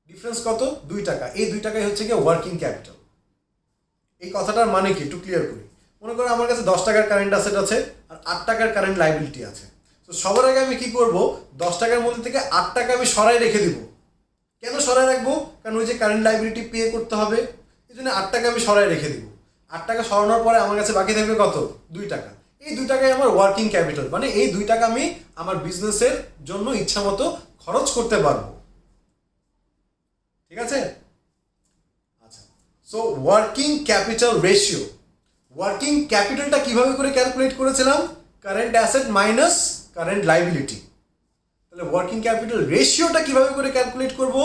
[SPEAKER 1] ডিফারেন্স কত? 2 টাকা। এই 2 টাকাই হচ্ছে গিয়ে ওয়ার্কিং ক্যাপিটাল। এই কথাটার মানে কি একটু ক্লিয়ার করি। মনে করো আমার কাছে 10 টাকার কারেন্ট অ্যাসেট আছে আর 8 টাকার কারেন্ট লাইবিলিটি আছে। তো সবার আগে আমি কি করব, 10 টাকার মধ্যে থেকে 8 টাকা আমি সরাই রেখে দিব। কেন সরাই রাখবো? কারণ ওই যে কারেন্ট লাইবিলিটি পে করতে হবে, এই জন্য 8 টাকা আমি সরাই রেখে দিব। 8 টাকা সরানোর পরে আমার কাছে বাকি থাকবে কত? 2 টাকা। এই 2 টাকাই আমার ওয়ার্কিং ক্যাপিটাল, মানে এই 2 টাকা আমি আমার বিজনেসের জন্য ইচ্ছা মতো খরচ করতে পারবো। ঠিক আছে? আচ্ছা, so working capital ratio. Working ক্যাপিটালটা কিভাবে করে ক্যালকুলেট করেছিলাম? Current asset minus current liability. তাহলে ওয়ার্কিং ক্যাপিটাল রেশিওটা কিভাবে করে ক্যালকুলেট করব?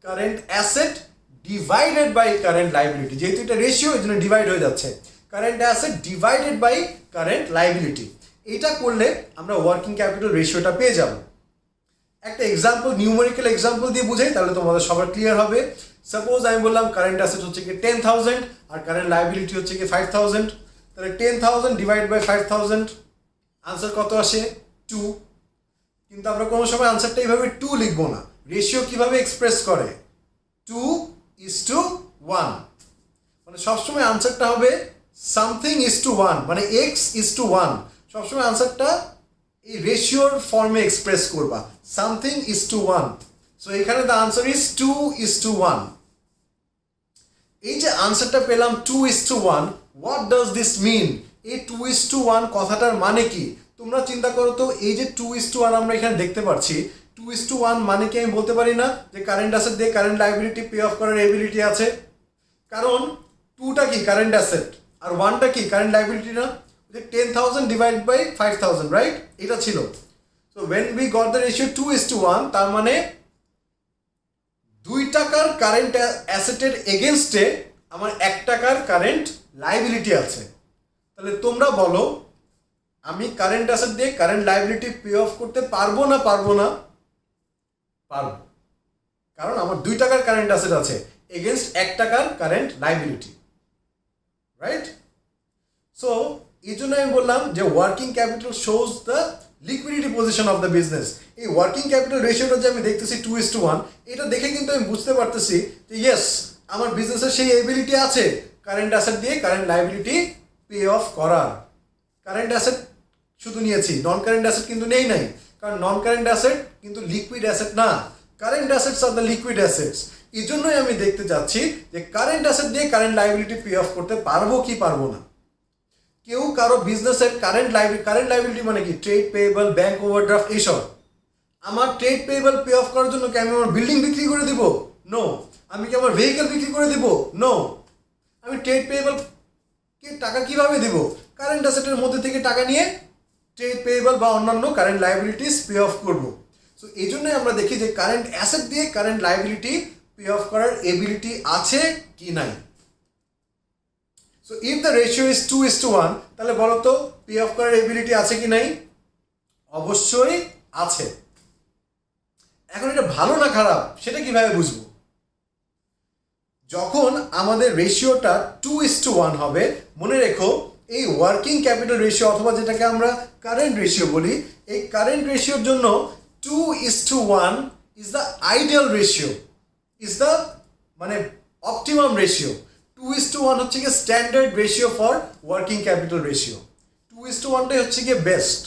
[SPEAKER 1] Current asset divided by current liability. যেহেতু এটা রেশিও, এই জন্য ডিভাইড হয়ে যাচ্ছে। Current asset divided by current liability, এটা করলে আমরা ওয়ার্কিং ক্যাপিটাল রেশিওটা পেয়ে যাব। একটা এক্সাম্পল, নিউমেরিক্যাল এক্সাম্পল দিয়ে বুঝাই, তাহলে তোমাদের সবার ক্লিয়ার হবে। সাপোজ আমি বললাম কারেন্ট অ্যাসেট হচ্ছে কি 10,000 আর কারেন্ট লাইবিলিটি হচ্ছে কি 5,000। তাহলে 10,000 ডিভাইড বাই 5,000, আনসার কত আসে? 2। কিন্তু আমরা কোনো সময় আনসারটা এইভাবে 2 লিখবো না। রেশিও কিভাবে এক্সপ্রেস করে? 2:1। মানে সবসময় আনসারটা হবে সামথিং ইজ টু 1, মানে x:1। সবসময় আনসারটা এই রেশিওর ফর্মে এক্সপ্রেস করবা, সামথিং ইজ টু 1। সো এখানে দ্য আনসার ইজ 2:1। এই যে আনসারটা পেলাম 2:1, হোয়াট ডাজ দিস মিন? এই 2:1 কথাটার মানে কি? তোমরা চিন্তা করো তো, এই যে 2:1 আমরা এখানে দেখতে পাচ্ছি, 2:1 মানে কি আমি বলতে পারি না যে কারেন্ট অ্যাসেট দিয়ে কারেন্ট লাইবিলিটি পে অফ করার এবিলিটি আছে? কারণ 2টা কি? কারেন্ট অ্যাসেট, আর 1টা কি? কারেন্ট লাইবিলিটি না? যে 10,000 ডিভাইড বাই 5,000, রাইট? এটা ছিল। So when we got the ratio 2:1, তার মানে 2 টাকার কারেন্ট অ্যাসেটের এগেনস্টে আমার 1 টাকার কারেন্ট লাইবিলিটি আছে। তাহলে তোমরা বলো, আমি কারেন্ট অ্যাসেট দিয়ে কারেন্ট লাইবিলিটি পে অফ করতে পারবো না পারবো না? পারবো, কারণ আমার 2 টাকার কারেন্ট অ্যাসেট আছে এগেনস্ট 1 টাকার কারেন্ট লাইবিলিটি, রাইট? সো এই জন্য আমি বললাম যে working capital shows the liquidity position of the business. এই ওয়ার্কিং ক্যাপিটাল রেশিওটা যে আমি দেখতেছি 2:1, এটা দেখে কিন্তু আমি বুঝতে পারতেছি যে ইয়েস, আমার বিজনেসের সেই এবিলিটি আছে কারেন্ট অ্যাসেট দিয়ে কারেন্ট লাইবিলিটি পে অফ করার। কারেন্ট অ্যাসেট শুধু নিয়েছি, নন কারেন্ট অ্যাসেট কিন্তু নেই নাই, কারণ নন কারেন্ট অ্যাসেট কিন্তু লিকুইড অ্যাসেট না। Current assets are the liquid assets. এই জন্যই আমি দেখতে চাচ্ছি যে কারেন্ট অ্যাসেট দিয়ে কারেন্ট লাইবিলিটি পে অফ করতে পারবো কি পারবো না। কেউ কারো বিজনেসের কারেন্ট লাইবিলিটি মানে কি? ট্রেড পেয়েবল, ব্যাংক ওভারড্রাফট, এইসব। আমার ট্রেড পেয়েবল পে অফ করার জন্য কি আমি আমার বিল্ডিং বিক্রি করে দিব? নো। আমি কি আমার ভেহিকেল বিক্রি করে দিব? নো। আমি ট্রেড পেয়েবল কে টাকা কিভাবে দিব? কারেন্ট অ্যাসেটের মধ্যে থেকে টাকা নিয়ে ট্রেড পেয়েবল বা অন্যান্য কারেন্ট লাইবিলিটিস পে অফ করব। সো এই জন্যই আমরা দেখি যে কারেন্ট অ্যাসেট দিয়ে কারেন্ট লাইবিলিটি পে অফ করার এবিলিটি আছে কি নাই। So if the ratio is 2:1, তাহলে বলো তো পে অফ করার এবিলিটি আছে কি নাই? অবশ্যই আছে। এখন এটা ভালো না খারাপ সেটা কিভাবে বুঝবো? যখন আমাদের রেশিওটা 2:1 হবে, মনে রেখো এই ওয়ার্কিং ক্যাপিটাল রেশিও অথবা যেটাকে আমরা কারেন্ট রেশিও বলি, এই কারেন্ট রেশিওর জন্য 2:1 is the ideal ratio, is the মানে অপটিমাম রেশিও। 2:1 হচ্ছে গিয়ে standard ratio for working capital ratio. 2:1টাই হচ্ছে গিয়ে বেস্ট।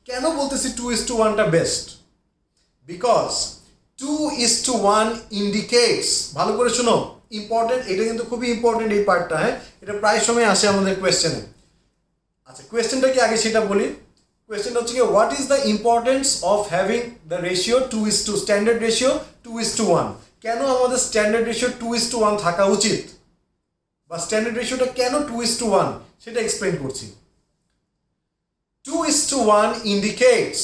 [SPEAKER 1] কেন বলতেছি 2:1টা বেস্ট? বিকজ 2:1 ইন্ডিকেটস, ভালো করে শুনো, ইম্পর্টেন্ট, এটা কিন্তু খুবই ইম্পর্টেন্ট এই পার্টটা। হ্যাঁ, এটা প্রায় সময় আসে আমাদের কোয়েশ্চেনে। আচ্ছা, কোয়েশ্চেনটা কি আগে সেটা বলি। কোয়েশ্চেনটা হচ্ছে কি, what is the importance of having the ratio 2:2, standard ratio 2:1? কেন আমাদের স্ট্যান্ডার্ড রেশিও 2:1 থাকা উচিত, বা স্ট্যান্ডার্ড রেশিওটা কেন 2:1 সেটা এক্সপ্লেন করছি। 2:1 indicates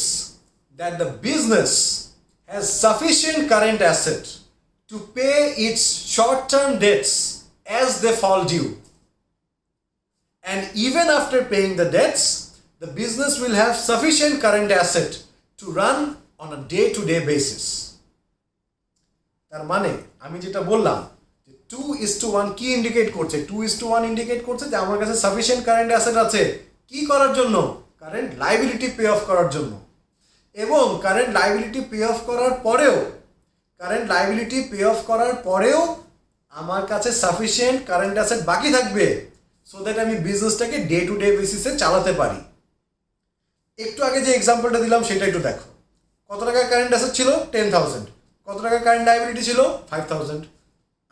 [SPEAKER 1] that the business has sufficient current asset to pay its short-term debts as they fall due. And even after paying the debts, the business will have sufficient current asset to run on a day-to-day basis. তার মানে আমি যেটা বললাম যে 2:1 কি ইন্ডিকেট করছে? 2:1 ইন্ডিকেট করছে যে আমার কাছে সাফিসিয়েন্ট কারেন্ট অ্যাসেট আছে কি করার জন্য? কারেন্ট লাইবিলিটি পে অফ করার জন্য। এবং কারেন্ট লাইবিলিটি পে অফ করার পরেও কারেন্ট লাইবিলিটি পে অফ করার পরেও আমার কাছে সাফিসিয়েন্ট কারেন্ট অ্যাসেট বাকি থাকবে, সো দ্যাট আমি বিজনেসটাকে ডে টু ডে বেসিসে চালাতে পারি। একটু আগে যে এক্সাম্পলটা দিলাম সেটা একটু দেখো। কত টাকা কারেন্ট অ্যাসেট ছিল? 10,000। কত টাকা কারেন্ট লাইবিলিটি ছিল? 5,000।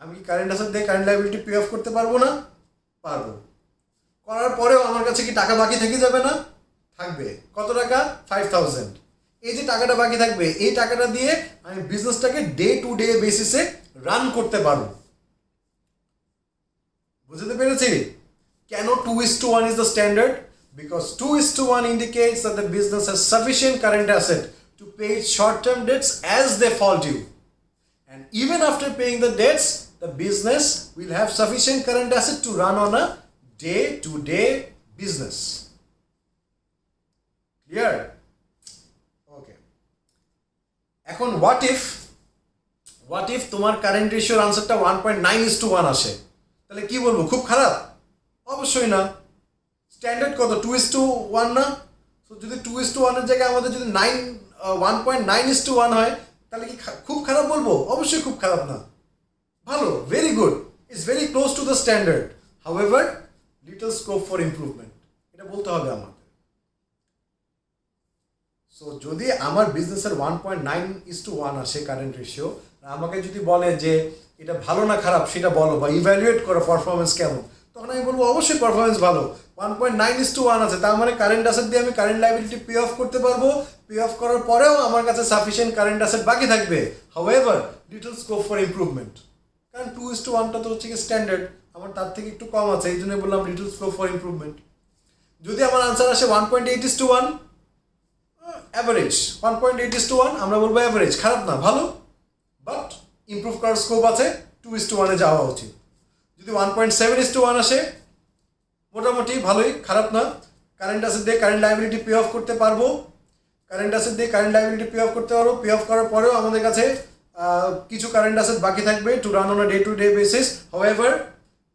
[SPEAKER 1] আমি কি কারেন্ট অ্যাসেট দিয়ে কারেন্ট লাইবিলিটি পে অফ করতে পারবো না? পারবো। করার পরেও আমার কাছে কি টাকা বাকি থেকে যাবে না? থাকবে। কত টাকা? 5,000। এই যে টাকাটা বাকি থাকবে, এই টাকাটা দিয়ে আমি বিজনেসটাকে ডে টু ডে বেসিসে রান করতে পারবো। বুঝতে পেরেছি? কেন 2:1 is the standard? Because 2:1 indicates that the business has sufficient current asset to pay its short-term debts as they fall due. And even after paying the debts, the business will have sufficient current asset to run on a day-to-day business. Clear? Okay. এখন what if তোমার কারেন্ট রেশিওর আনসারটা 1.9:1 আসে? তাহলে কি বলবো? খুব খারাপ? অবশ্যই না। স্ট্যান্ডার্ড কত? 2:1 না? সো যদি 2:1 এর জায়গায় আমাদের যদি 1.9:1 হয়, তাহলে কি খুব খারাপ বলবো? অবশ্যই খুব খারাপ না, ভালো, very good, it's very close to the standard. However little scope for improvement, এটা বলতে হবে আমাদের। সো যদি আমার বিজনেসের 1.9:1 আসে কারেন্ট রেশিও, আমাকে যদি বলে যে এটা ভালো না খারাপ সেটা বলো, বা ইভ্যালুয়েট করো পারফরমেন্স কেমন, তখন আমি বলবো অবশ্যই পারফরমেন্স ভালো। 1.9:1 আছে, তার মানে কারেন্ট অ্যাসেট দিয়ে আমি কারেন্ট লাইবিলিটি পে অফ করতে পারবো। পে অফ করার পরেও আমার কাছে সাফিসিয়েন্ট কারেন্ট অ্যাসেট বাকি থাকবে। However little scope for improvement, কারণ 2:1টা তো হচ্ছে কি স্ট্যান্ডার্ড, আমার তার থেকে একটু কম আছে, এই জন্য বললাম লিটল স্কোপ ফর ইমপ্রুভমেন্ট। যদি আমার আনসার আসে 1.8:1, অ্যাভারেজ। 1.8:1 আমরা বলবো অ্যাভারেজ, খারাপ না, ভালো, বাট ইমপ্রুভ করার স্কোপ আছে, 2:1 যাওয়া উচিত। যদি 1.7:1 আসে, মোটামুটি ভালোই, খারাপ না। কারেন্ট অ্যাসেট দিয়ে কারেন্ট লাইবিলিটি পে অফ করতে পারবো, কারেন্ট অ্যাসেট দিয়ে কারেন্ট লাইবিলিটি পে অফ করতে পারবো। পে অফ করার পরেও আমাদের কাছে কিছু কারেন্ট অ্যাসেট বাকি থাকবে to run on a day to day basis. However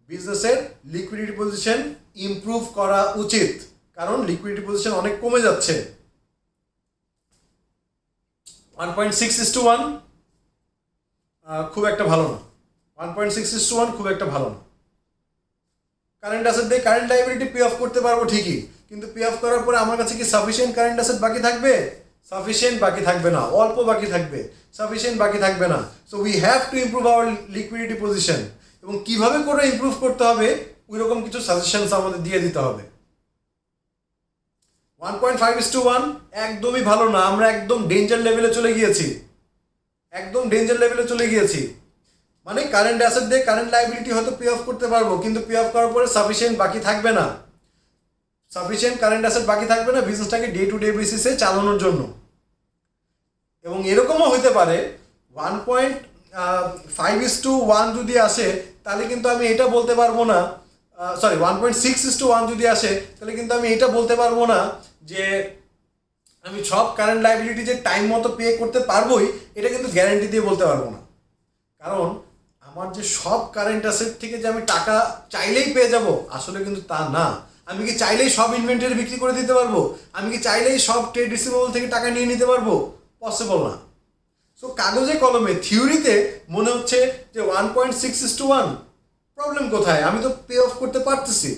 [SPEAKER 1] বিজনেসের লিকুইডিটি পজিশন ইমপ্রুভ করা উচিত, কারণ লিকুইডিটি পজিশন অনেক কমে যাচ্ছে। 1.6:1 খুব একটা ভালো না। 1.6:1 খুব একটা ভালো না। কারেন্ট অ্যাসেট দিয়ে কারেন্ট লাইবিলিটি পে অফ করতে পারবো ঠিকই, কিন্তু পে অফ করার পরে আমার কাছে কি সাফিসিয়েন্ট কারেন্ট অ্যাসেট বাকি থাকবে? সাফিসিয়েন্ট বাকি থাকবে না, অল্প বাকি থাকবে, সাফিসিয়েন্ট বাকি থাকবে না। So we have to improve hour liquidity position, এবং কিভাবে করে ইমপ্রুভ করতে হবে ওই রকম কিছু সাজেশনস আমাদের দিয়ে দিতে হবে। 1.5:1 একদমই ভালো না, আমরা একদম ডেঞ্জার লেভেলে চলে গিয়েছি, একদম ডেঞ্জার লেভেলে চলে গিয়েছি। মানে কারেন্ট অ্যাসেট দিয়ে কারেন্ট লাইবিলিটি হয়তো পে অফ করতে পারবো, কিন্তু পে অফ করার পরে সাফিসিয়েন্ট বাকি থাকবে না, সাফিসিয়েন্ট কারেন্ট অ্যাসেট বাকি থাকবে না বিজনেসটাকে ডে টু ডে বেসিসে চালানোর জন্য। এবং এরকমও হতে পারে 1.5:1 যদি আসে, তাহলে কিন্তু আমি এটা বলতে পারবো না, 1.6:1 যদি আসে, তাহলে কিন্তু আমি এটা বলতে পারবো না যে আমি সব কারেন্ট লাইবিলিটি যে টাইম মতো পে করতে পারবোই, এটা কিন্তু গ্যারান্টি দিয়ে বলতে পারবো না। কারণ আমার যে সব কারেন্ট অ্যাসেট থেকে যে আমি টাকা চাইলেই পেয়ে যাব, আসলে কিন্তু তা না। আমি কি চাইলেই সব ইনভেন্টরি বিক্রি করে দিতে পারবো? আমি কি চাইলেই সব ট্রেড রিসিভেবল থেকে টাকা নিয়ে নিতে পারবো? পসিবল না। সো কাগজে কলমে থিওরিতে মনে হচ্ছে যে 1.6:1 প্রবলেম কোথায়, আমি তো পে অফ করতে পারতেছি,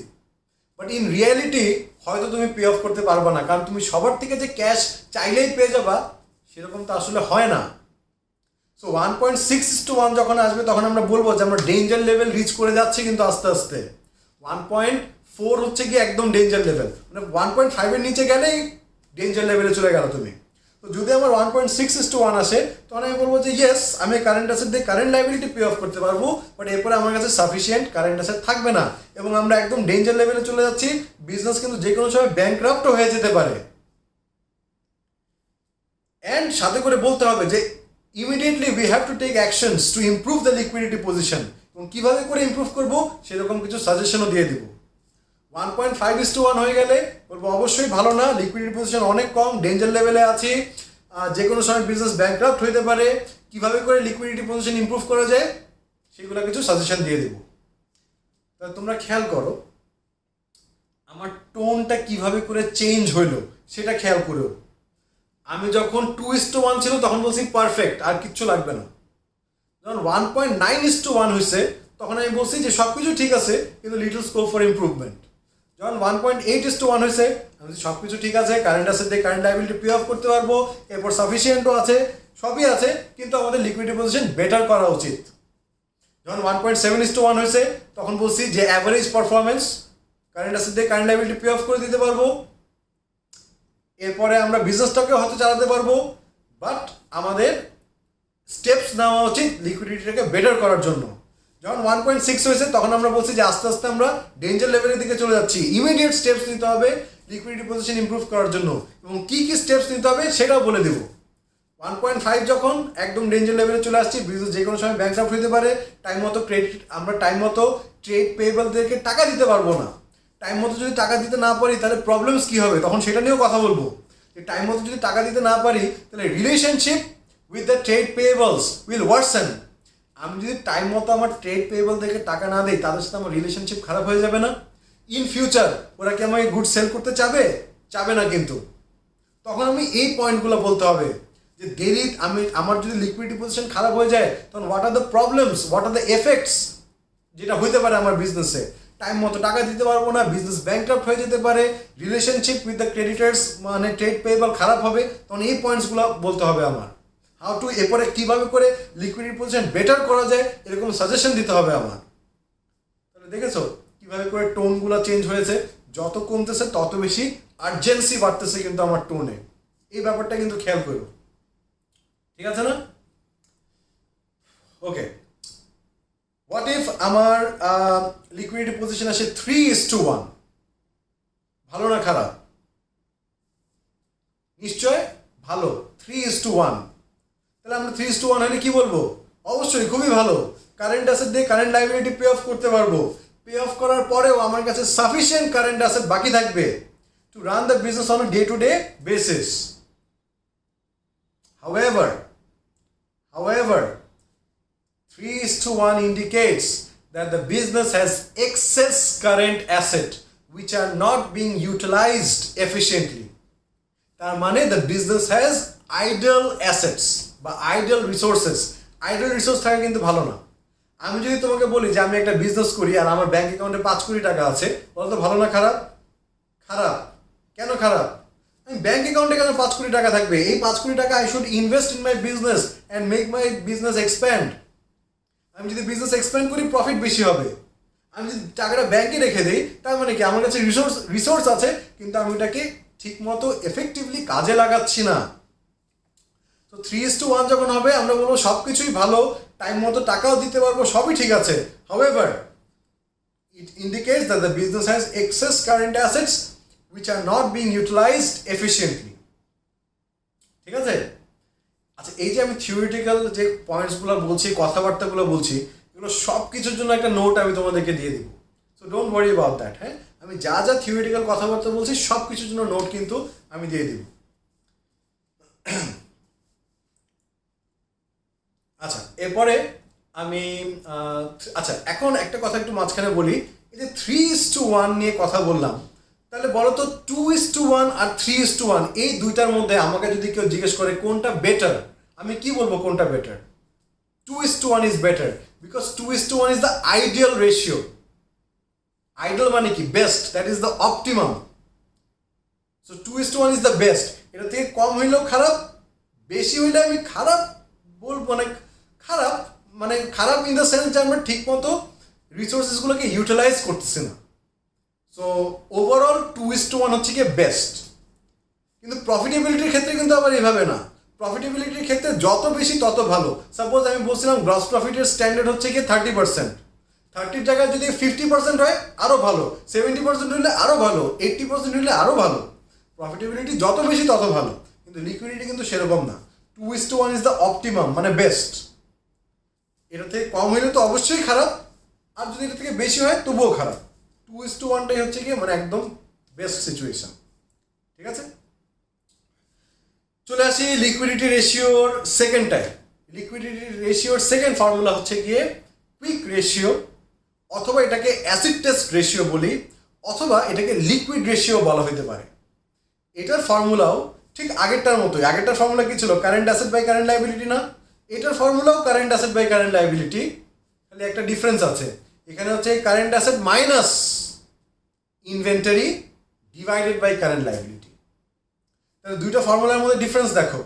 [SPEAKER 1] বাট ইন রিয়ালিটি হয়তো তুমি পে অফ করতে পারবে না, কারণ তুমি সবার থেকে যে ক্যাশ চাইলেই পেয়ে যাবা সেরকম তো আসলে হয় না। সো 1.6:1 যখন আসবে, তখন আমরা বলবো যে আমরা ডেঞ্জার লেভেল রিচ করে যাচ্ছি, কিন্তু আস্তে আস্তে 1.4 হচ্ছে কি একদম ডেঞ্জার লেভেল, মানে 1.5-এর নিচে গেলেই ডেঞ্জার লেভেলে চলে গেল তুমি। তো যদি আমার 1.6:1 আসে, তখন আমি বলবো যে ইয়েস, আমি কারেন্ট অ্যাসেট দিয়ে কারেন্ট লাইবিলিটি পে অফ করতে পারবো, বাট এরপরে আমার কাছে সাফিসিয়েন্ট কারেন্ট অ্যাসেট থাকবে না, এবং আমরা একদম ডেঞ্জার লেভেলে চলে যাচ্ছি। বিজনেস কিন্তু যে কোনো সময় ব্যাংকরাপ্টও হয়ে যেতে পারে। অ্যান্ড সাথে করে বলতে হবে যে immediately we have to take actions to improve the liquidity position, এবং কীভাবে করে ইমপ্রুভ করবো সেরকম কিছু সাজেশনও দিয়ে দিব। 1.5:1 হয়ে গেলে বলবো অবশ্যই ভালো না, লিকুইডিটি পজিশন অনেক কম, ডেঞ্জার লেভেলে আছি, যে কোনো সময় বিজনেস ব্যাংকরাপ্ট হইতে পারে। কীভাবে করে লিকুইডিটি পজিশন ইমপ্রুভ করা যায় সেগুলো কিছু সাজেশন দিয়ে দেবো। তাহলে তোমরা খেয়াল করো আমার টোনটা কিভাবে করে চেঞ্জ হইলো সেটা খেয়াল করো। আমি যখন 2:1 ছিল তখন বলছি পারফেক্ট, আর কিচ্ছু লাগবে না, যখন 1.9:1 হয়েছে তখন আমি বলছি যে সব কিছু ঠিক আছে কিন্তু লিটল স্কোপ ফর ইমপ্রুভমেন্ট। যখন 1.8:1 হয়েছে আমি সব কিছু ঠিক আছে, কারেন্ট অ্যাসেট দিয়ে কারেন্ট লায়াবিলিটি পে অফ করতে পারবো, এরপর সাফিসিয়েন্টও আছে, সবই আছে, কিন্তু আমাদের লিকুইডিটি পজিশন বেটার করা উচিত। যখন 1.7:1 হয়েছে তখন বলছি যে অ্যাভারেজ পারফরমেন্স, কারেন্ট অ্যাসেট দিয়ে কারেন্ট লায়াবিলিটি পে অফ করে দিতে পারবো, এরপরে আমরা বিজনেসটাকে হয়তো চালাতে পারবো, বাট আমাদের স্টেপস নেওয়া উচিত লিকুইডিটিটাকে বেটার করার জন্য। যখন 1.6 হয়েছে তখন আমরা বলছি যে আস্তে আস্তে আমরা ডেঞ্জার লেভেলের দিকে চলে যাচ্ছি, ইমিডিয়েট স্টেপস নিতে হবে লিকুইডিটি পজিশন ইমপ্রুভ করার জন্য, এবং কী কী স্টেপস নিতে হবে সেটাও বলে দেবো। 1.5 যখন একদম ডেঞ্জার লেভেলে চলে আসছি, বিজনেস যে কোনো সময় ব্যাংকরাপ্ট হতে পারে, টাইম মতো আমরা টাইম মতো ট্রেড পেয়েবলদেরকে টাকা দিতে পারবো না, টাইম মতো যদি টাকা দিতে না পারি তাহলে প্রবলেমস কী হবে তখন সেটা নিয়েও কথা বলবো। যে টাইম মতো যদি টাকা দিতে না পারি তাহলে relationship with the trade payables will worsen. আমি যদি টাইম মতো আমার ট্রেড পেয়েবলদেরকে টাকা না দিই তাদের সাথে আমার রিলেশনশিপ খারাপ হয়ে যাবে না? ইন ফিউচার ওরা কি আমাকে গুড সেল করতে চাবে না, কিন্তু তখন আমি এই পয়েন্টগুলো বলতে হবে যে দেরি আমার যদি লিকুইডিটি পজিশন খারাপ হয়ে যায় তখন what are the problems, what are the effects যেটা হইতে পারে আমার বিজনেসে। টাইম মতো টাকা দিতে পারবো না, বিজনেস ব্যাংকরাপ্ট হয়ে যেতে পারে, রিলেশনশিপ উইথ দ্য ক্রেডিটার্স মানে ট্রেড পেয়েবল খারাপ হবে, তখন এই পয়েন্টসগুলো বলতে হবে আমার। হাউ টু এরপরে কীভাবে করে লিকুইডিটি পজিশন বেটার করা যায় এরকম সাজেশন দিতে হবে আমার। তাহলে দেখেছো কীভাবে করে টোনগুলো চেঞ্জ হয়েছে, যত কমতেছে তত বেশি আর্জেন্সি বাড়তেছে কিন্তু আমার টোনে, এই ব্যাপারটা কিন্তু খেয়াল করো, ঠিক আছে না? ওকে, হোয়াট ইফ আমার লিকুইডিটি পজিশন আসে 3:1, ভালো না খারাপ? নিশ্চয় ভালো, 3:1। তাহলে আমরা 3:1 হলে কি বলবো? অবশ্যই খুবই ভালো, কারেন্ট অ্যাসেট দিয়ে কারেন্ট লায়াবিলিটি পে অফ করতে পারবো, পে অফ করার পরেও আমার কাছে সাফিসিয়েন্ট কারেন্ট অ্যাসেট বাকি থাকবে to run the business on a day-to-day basis. However, 3:1 indicates that the business has excess current asset which are not being utilized efficiently. তার মানে the business has idle assets বা idle resources. idle resource থাকা কিন্তু ভালো না। আমি যদি তোমাকে বলি যে আমি একটা বিজনেস করি আর আমার ব্যাংক অ্যাকাউন্টে 5 কোটি টাকা আছে, বলতো ভালো না খারাপ? খারাপ। কেন খারাপ? আমি ব্যাংক অ্যাকাউন্টে কেন 5 কোটি টাকা থাকবে? এই 5 কোটি টাকা I should invest in my business and make my business expand. আমি যদি বিজনেস এক্সপ্যান্ড করি প্রফিট বেশি হবে। আমি যদি টাকাটা ব্যাংকে রেখে দিই তার মানে কি আমার কাছে রিসোর্স আছে কিন্তু আমি ওটাকে ঠিকমতো এফেক্টিভলি কাজে লাগাচ্ছি না। তো 3:1 যখন হবে আমরা বলবো সব কিছুই ভালো, টাইম মতো টাকাও দিতে পারবো, সবই ঠিক আছে। However, it indicates that the business has excess current assets which are not being utilized efficiently. ঠিক আছে? আচ্ছা, এই যে আমি থিওরিটিক্যাল যে পয়েন্টসগুলো বলছি, কথাবার্তাগুলো বলছি, এগুলো সব কিছুর জন্য একটা নোট আমি তোমাদেরকে দিয়ে দিব। So don't worry about that. হ্যাঁ, আমি যা যা থিওরিটিক্যাল কথাবার্তা বলছি সব কিছুর জন্য নোট কিন্তু আমি দিয়ে দিব। আচ্ছা, এরপরে আমি আচ্ছা এখন একটা কথা একটু মাঝখানে বলি, এই যে 3:1 নিয়ে কথা বললাম, তাহলে বলো তো 2:1 আর 3:1 এই দুইটার মধ্যে আমাকে যদি কেউ জিজ্ঞেস করে কোনটা বেটার, আমি কি বলবো কোনটা better? 2:1 is better because 2:1 is the ideal ratio. Ideal মানে কি? Best, that is the optimum. So 2:1 is the best. এটা থেকে কম হইলেও খারাপ, বেশি হইলে আমি খারাপ বলবো, মানে খারাপ ইন দ্য সেন্স যে আমরা ঠিক মতো রিসোর্সেসগুলোকে ইউটিলাইজ করতেছি না। সো ওভারঅল 2:1 হচ্ছে কি বেস্ট। কিন্তু প্রফিটেবিলিটির ক্ষেত্রে কিন্তু আবার এভাবে না। প্রফিটেবিলিটির ক্ষেত্রে যত বেশি তত ভালো। সাপোজ আমি বলছিলাম গ্রস প্রফিটের স্ট্যান্ডার্ড হচ্ছে কি 30%, 30 টাকায় যদি 50% হয় আরও ভালো, 70% হলে আরও ভালো, 80% হলে আরও ভালো। প্রফিটেবিলিটি যত বেশি তত ভালো, কিন্তু লিকুইডিটি কিন্তু সেরকম না। 2:1 ইজ দ্য অপটিমাম, মানে বেস্ট। এটা থেকে কম হইলে তো অবশ্যই খারাপ, আর যদি এটা থেকে বেশি হয় তবুও খারাপ। 2:1টাই হচ্ছে কি মানে একদম বেস্ট সিচুয়েশন। ঠিক আছে, চলে আসি লিকুইডিটি রেশিওর সেকেন্ড টাইপ। লিকুইডিটি রেশিওর সেকেন্ড ফর্মুলা হচ্ছে গিয়ে কুইক রেশিও, অথবা এটাকে অ্যাসিড টেস্ট রেশিও বলি, অথবা এটাকে লিকুইড রেশিও বলা হতে পারে। এটার ফর্মুলাও ঠিক আগেরটার মতোই। আগেরটার ফর্মুলা কি ছিল? Current asset by current liability না? এটার ফর্মুলাও current asset by current liability, খালি একটা ডিফারেন্স আছে, এখানে হচ্ছে current asset minus inventory divided by current liability. তাহলে দুইটা ফর্মুলার মধ্যে ডিফারেন্স দেখো,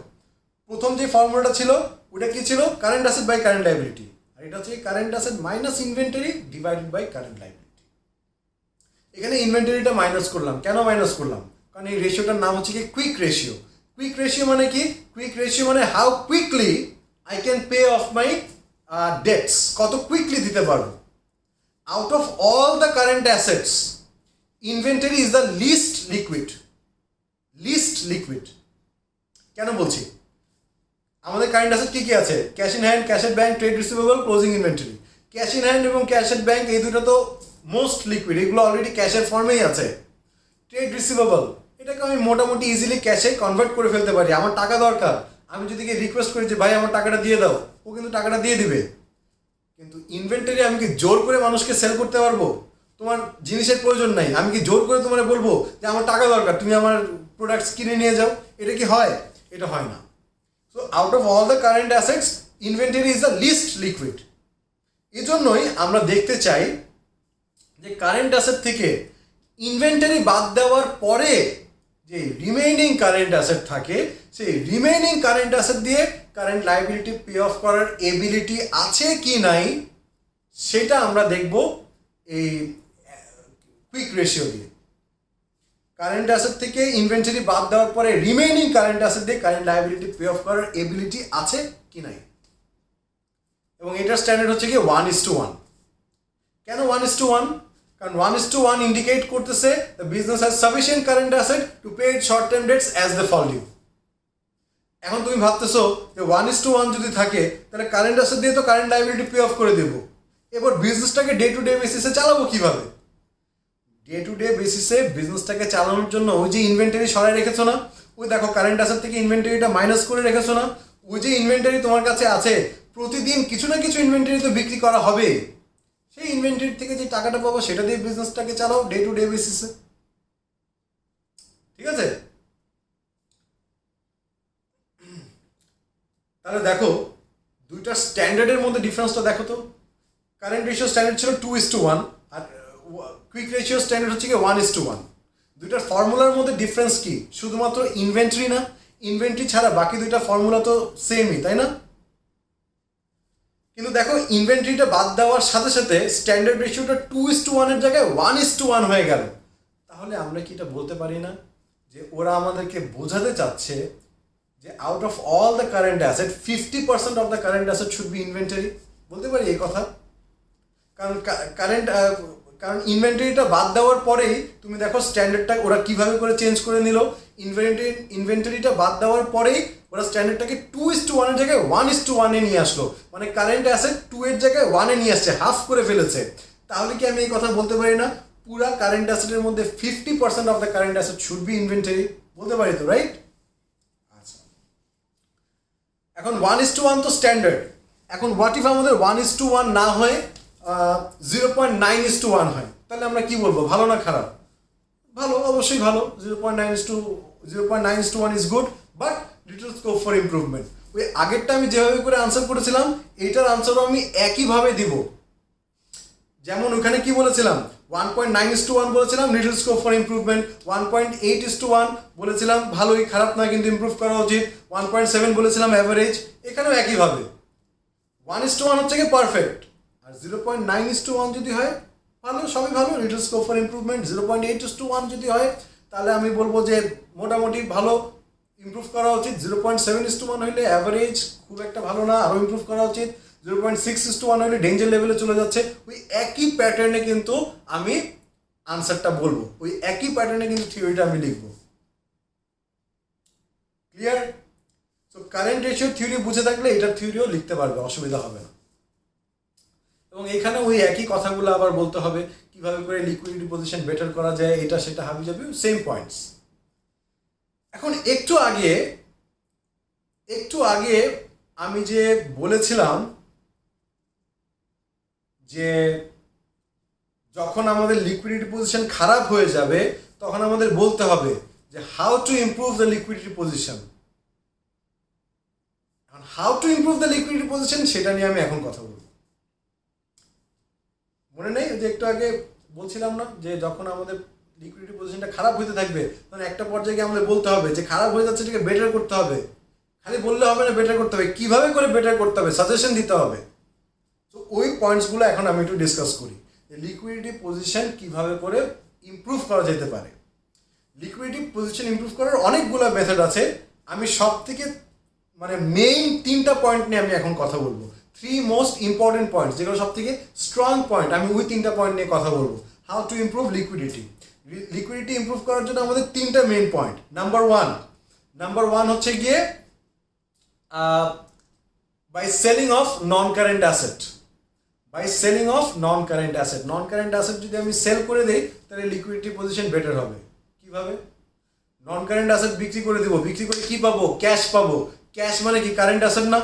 [SPEAKER 1] প্রথম যে ফর্মুলাটা ছিল ওটা কি ছিল, current asset by current liability, আর এটা হচ্ছে current asset minus inventory divided by current liability. এখানে ইনভেন্টরিটা মাইনাস করলাম, কেন মাইনাস করলাম, কারণ এই রেশিওটার নাম হচ্ছে কি কুইক রেশিও। কুইক রেশিও মানে কি, কুইক রেশিও মানে how quickly I can pay off my debts, কত কুইকলি দিতে পারবো। Out of all the current assets inventory is the least liquid, least liquid. কেন বলছি, আমাদের কারেন্ট অ্যাসেট কি কি আছে, cash in hand, cash at bank, trade receivable, closing inventory. Cash in hand এবং ক্যাশ এট ব্যাংক এই দুটো তো মোস্ট লিকুইড, এগুলো অলরেডি ক্যাশের ফর্মেই আছে। ট্রেড রিসিভেবল এটাকে আমি মোটামুটি ইজিলি ক্যাশে কনভার্ট করে ফেলতে পারি, আমার টাকা দরকার, আমি যদি রিকোয়েস্ট করি যে ভাই আমার টাকাটা দিয়ে দাও, ও কিন্তু টাকাটা দিয়ে দিবে। কিন্তু ইনভেন্টরি আমি কি জোর করে মানুষকে সেল করতে পারবো, তোমার জিনিসের প্রয়োজন নাই, আমি কি জোর করে তোমার বলবো যে আমার টাকা দরকার, তুমি আমার প্রোডাক্টস কিনে নিয়ে যাও, এটা কি হয়, এটা হয় না। So out of all the current assets inventory is the least liquid. এই জন্যই আমরা দেখতে চাই যে কারেন্ট অ্যাসেট থেকে ইনভেন্টরি বাদ দেওয়ার পরে যে রিমেইনিং কারেন্ট অ্যাসেট থাকে, সেই রিমেইনিং কারেন্ট অ্যাসেট দিয়ে কারেন্ট লাইবিলিটি পে অফ করার এবিলিটি আছে কি নাই সেটা আমরা দেখব এই কুইক রেশিও দিয়ে। কারেন্ট অ্যাসেট থেকে ইনভেন্টরি বাদ দেওয়ার পরে রিমেইনিং কারেন্ট অ্যাসেট দিয়ে কারেন্ট লাইবিলিটি পে অফ করার এবিলিটি আছে কি নাই, এবং এটার স্ট্যান্ডার্ড হচ্ছে কি 1:1। কেন 1:1? কারণ 1:1 ইন্ডিকেট করতেছে the business has sufficient current asset to pay it short term debts as they fall due. এখন তুমি ভাবতেছো যে 1:1 যদি থাকে তাহলে কারেন্ট অ্যাসেট দিয়ে তো কারেন্ট লাইবিলিটি পে অফ করে দেবো, এবার বিজনেসটাকে ডে টু ডে বেসিসে চালাবো কিভাবে? ডে টু ডে বেসিসে বিজনেসটাকে চালানোর জন্য ওই যে ইনভেন্টরি সরাই রেখেছো না, ওই দেখো কারেন্ট অ্যাসেট থেকে ইনভেন্টরিটা মাইনাস করে রেখেছো না, ওই যে ইনভেন্টরি তোমার কাছে আছে, প্রতিদিন কিছু না কিছু ইনভেন্টরি তো বিক্রি করা হবে, সেই ইনভেন্টরি থেকে যে টাকাটা পাবো সেটা দিয়ে বিজনেসটাকে চালাও ডে টু ডে বেসিসে। ঠিক আছে, তাহলে দেখো দুইটা স্ট্যান্ডার্ডের মধ্যে ডিফারেন্সটা দেখো তো। কারেন্ট রেশিও স্ট্যান্ডার্ড ছিল 2:1 আর কুইক রেশিও স্ট্যান্ডার্ড হচ্ছে কি 1:1। দুইটার ফর্মুলার মধ্যে ডিফারেন্স কি, শুধুমাত্র ইনভেন্টরি না, ইনভেন্টরি ছাড়া বাকি দুইটা ফর্মুলা তো সেমই, তাই না? কিন্তু দেখো ইনভেন্টরিটা বাদ দেওয়ার সাথে সাথে স্ট্যান্ডার্ড রেশিওটা 2:1 এর জায়গায় 1:1 হয়ে গেল। তাহলে আমরা কি এটা বলতে পারি না যে ওরা আমাদেরকে বোঝাতে চাচ্ছে যে out of all the current asset 50% of the current asset should be inventory? বলতে পারি এই কথা, কারণ কারণ ইনভেন্টরিটা বাদ দেওয়ার পরেই তুমি দেখো স্ট্যান্ডার্ডটা ওরা কিভাবে করে চেঞ্জ করে নিল। ইনভেন্টরিটা বাদ দেওয়ার পরেই ওরা স্ট্যান্ডার্ডটাকে 2:1 এর জায়গায় 1:1 এ নিয়ে আসলো, মানে কারেন্ট অ্যাসেট 2 এর জায়গায় 1 এ নিয়ে আসছে, হাফ করে ফেলেছে। তাহলে কি আমি এই কথা বলতে পারি না পুরা কারেন্ট অ্যাসেটের মধ্যে 50% of the current asset should be inventory? বলতে পারি তো, রাইট? আচ্ছা, এখন 1:1 তো স্ট্যান্ডার্ড। এখন হোয়াট ইফ আমাদের 1:1 না হয় 0.9:1 হয়, তাহলে আমরা কি বলবো, ভালো না খারাপ? ভালো, অবশ্যই ভালো। 0.9:1 is good, but little scope for improvement. ওই আগেরটা আমি যেভাবে করে আনসার করেছিলাম এইটার আনসারও আমি একইভাবে দিব। যেমন ওখানে কি বলেছিলাম, 1.9:1 বলেছিলাম লিটল স্কোপ ফর ইমপ্রুভমেন্ট, 1.8:1 বলেছিলাম ভালোই, খারাপ না কিন্তু ইমপ্রুভ করা উচিত, 1.7 বলেছিলাম অ্যাভারেজ। এখানেও একইভাবে 1:1 হচ্ছে কি পারফেক্ট, আর 0.9:1 যদি হয় ভালো, সবই ভালো, লিটল স্কোপ ফর ইমপ্রুভমেন্ট। 0.8:1 যদি হয় তাহলে আমি বলবো যে মোটামুটি ভালো, ইমপ্রুভ করা উচিত। 0.7:1 হইলে অ্যাভারেজ, খুব একটা ভালো না, আরও ইমপ্রুভ করা উচিত। 0.6:1 হইলে ডেঞ্জার লেভেলে চলে যাচ্ছে। ওই একই প্যাটার্নে কিন্তু আমি আনসারটা বলবো, ওই একই প্যাটার্নে কিন্তু থিওরিটা আমি লিখবো। ক্লিয়ার? তো কারেন্ট রেশিও থিওরি বুঝে থাকলে এটার থিওরিও লিখতে পারবে, অসুবিধা হবে না। এবং এখানে ওই একই কথাগুলো আবার বলতে হবে, কিভাবে করে লিকুইডিটি পজিশন বেটার করা যায়, এটা সেটা হাবি যাবে, সেম পয়েন্টস। এখন একটু আগে আমি যে বলেছিলাম যে যখন আমাদের লিকুইডিটি পজিশন খারাপ হয়ে যাবে তখন আমাদের বলতে হবে যে how to improve the liquidity position. How to improve the liquidity position সেটা নিয়ে আমি এখন কথা বলবো। মনে নেই যে একটু আগে বলছিলাম না যে যখন আমাদের লিকুইডিটি পজিশনটা খারাপ হতে থাকবে তখন একটা পর্যায়ে গিয়ে আমাদের বলতে হবে যে খারাপ হয়ে যাচ্ছে, এটাকে বেটার করতে হবে। খালি বললে হবে না, বেটার করতে হবে। কীভাবে করে বেটার করতে হবে, সাজেশন দিতে হবে। তো ওই পয়েন্টসগুলো এখন আমি একটু ডিসকাস করি যে লিকুইডিটি পজিশন কীভাবে করে ইমপ্রুভ করা যেতে পারে। লিকুইডিটি পজিশন ইমপ্রুভ করার অনেকগুলো মেথড আছে। আমি সব থেকে মেইন 3টা পয়েন্ট নিয়ে আমি এখন কথা বলবো। 3 মোস্ট ইম্পর্টেন্ট পয়েন্টস, যেগুলো সব থেকে স্ট্রং পয়েন্ট, আমি ওই 3টা পয়েন্ট নিয়ে কথা বলবো। How to improve liquidity. Liquidity improve করার জন্য আমাদের 3টা মেইন পয়েন্ট। নাম্বার ওয়ান হচ্ছে গিয়ে by selling of non current asset. Non current asset যদি আমি সেল করে দিই তাহলে লিকুইডিটি পজিশন বেটার হবে। কিভাবে? নন কারেন্ট অ্যাসেট বিক্রি করে দেবো, বিক্রি করে কি পাবো? ক্যাশ পাবো। ক্যাশ মানে কি? কারেন্ট অ্যাসেট না?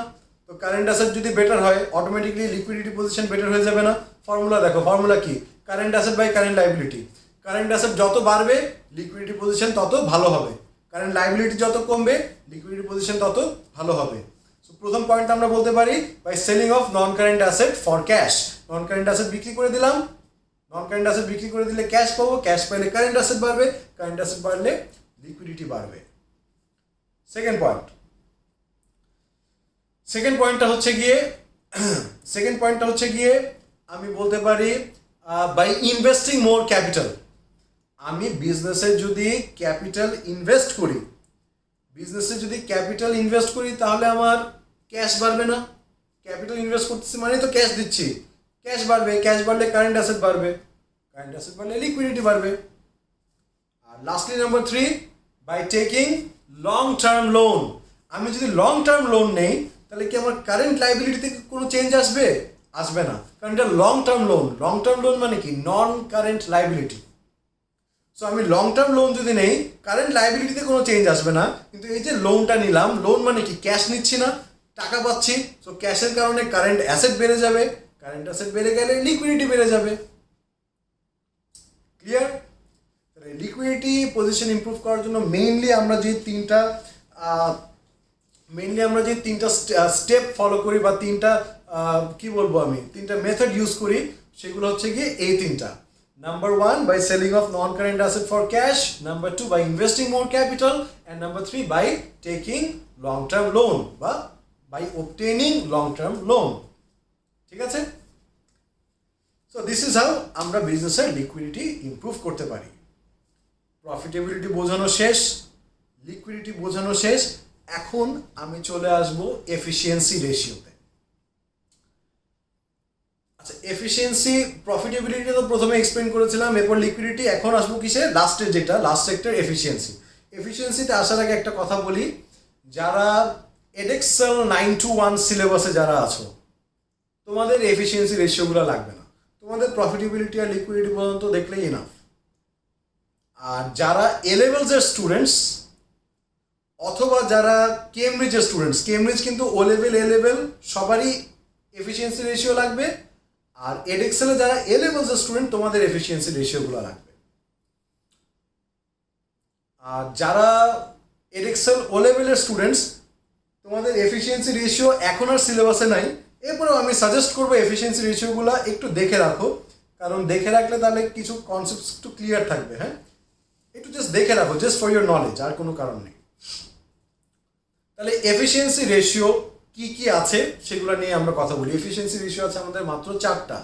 [SPEAKER 1] তো কারেন্ট অ্যাসেট যদি বেটার হয় অটোমেটিকলি লিকুইডিটি পজিশন বেটার হয়ে যাবে না? ফর্মুলা দেখো, ফর্মুলা কি? Current asset by current liability. Current asset যত বাড়বে লিকুইডিটি পজিশন তত ভালো হবে, কারেন্ট লাইবিলিটি যত কমবে লিকুইডিটি পজিশন তত ভালো হবে। সো প্রথম পয়েন্ট আমরা বলতে পারি by selling of non current asset for cash. Non current asset বিক্রি করে দিলাম, নন কারেন্ট অ্যাসেট বিক্রি করে দিলে ক্যাশ পাবো, ক্যাশ পাইলে কারেন্ট অ্যাসেট বাড়বে, কারেন্ট অ্যাসেট বাড়লে লিকুইডিটি বাড়বে। সেকেন্ড পয়েন্টটা হচ্ছে গিয়ে আমি বলতে পারি বাই ইনভেস্টিং মোর ক্যাপিটাল। আমি বিজনেসে যদি ক্যাপিটাল ইনভেস্ট করি তাহলে আমার ক্যাশ বাড়বে না? ক্যাপিটাল ইনভেস্ট করতেছি মানে তো ক্যাশ দিচ্ছি, ক্যাশ বাড়বে, ক্যাশ বাড়লে কারেন্ট অ্যাসেট বাড়বে, কারেন্ট অ্যাসেট বাড়লে লিকুইডিটি বাড়বে। আর lastly number 3, by taking long term loan. আমি যদি লং টার্ম লোন নেই তাহলে কি আমার কারেন্ট লাইবিলিটি থেকে কোনো চেঞ্জ আসবে? আসবে না, কারণ এটা long term loan. Long term loan মানে কি? নন কারেন্ট লাইবিলিটি। সো আমি লং টার্ম লোন যদি নেই কারেন্ট লাইবিলিটিতে কোনো চেঞ্জ আসবে না, কিন্তু এই যে লোনটা নিলাম, লোন মানে কি? ক্যাশ নিচ্ছি না, টাকা পাচ্ছি। সো ক্যাশের কারণে কারেন্ট অ্যাসেট বেড়ে যাবে, কারেন্ট অ্যাসেট বেড়ে গেলে লিকুইডিটি বেড়ে যাবে। ক্লিয়ার? লিকুইডিটি পজিশন ইমপ্রুভ করার জন্য মেইনলি আমরা যে তিনটা স্টেপ ফলো করি বা তিনটা মেথড ইউজ করি, সেগুলো হচ্ছে গিয়ে এই 3টা। Number 1, by selling of non current asset for cash. Number 2, by investing more capital. And number 3, by taking long term loan বা by obtaining long term loan. ঠিক আছে? সো দিস ইজ হাউ আমরা বিজনেসের লিকুইডিটি ইমপ্রুভ করতে পারি। প্রফিটেবিলিটি বোঝানো শেষ, লিকুইডিটি বোঝানো শেষ। এখন আমি চলে আসবো এফিসিয়েন্সি রেশিওতে। আচ্ছা, এফিসিয়েন্সি প্রফিটেবিলিটি তো প্রথমে এক্সপ্লেন করেছিলাম, এরপর লিকুইডিটি। এখন আসবো কিসে? Last sector efficiency. এফিসিয়েন্সিতে আসার আগে একটা কথা বলি, যারা এডেক্সেল 9-1 সিলেবাসে যারা আছো তোমাদের এফিসিয়েন্সি রেশিওগুলো লাগবে না, তোমাদের প্রফিটেবিলিটি আর লিকুইডিটি পর্যন্ত দেখলেই এনাফ। আর যারা এ লেভেলসের স্টুডেন্টস অথবা যারা কেমব্রিজের স্টুডেন্টস, কেমব্রিজ কিন্তু ও লেভেল এ লেভেল সবারই এফিসিয়েন্সি রেশিও লাগবে। আর এডেক্সেলে যারা এ লেভেলসের স্টুডেন্ট তোমাদের এফিসিয়েন্সি রেশিওগুলো লাগবে। আর যারা এডেক্সেল ও লেভেলের স্টুডেন্টস তোমাদের এফিসিয়েন্সি রেশিও এখন আর সিলেবাসে নাই, এরপরেও আমি সাজেস্ট করবো এফিসিয়েন্সি রেশিওগুলো একটু দেখে রাখো, কারণ দেখে রাখলে তাহলে কিছু কনসেপ্টস একটু ক্লিয়ার থাকবে। হ্যাঁ, একটু জাস্ট দেখে রাখো, জাস্ট ফর ইউর নলেজ, আর কোনো কারণ নেই। তাহলে এফিসিয়েন্সি রেশিও কি কি আছে সেগুলো নিয়ে আমরা কথা বলি। এফিসিয়েন্সি রেশিও আছে আমাদের মাত্র 4টা।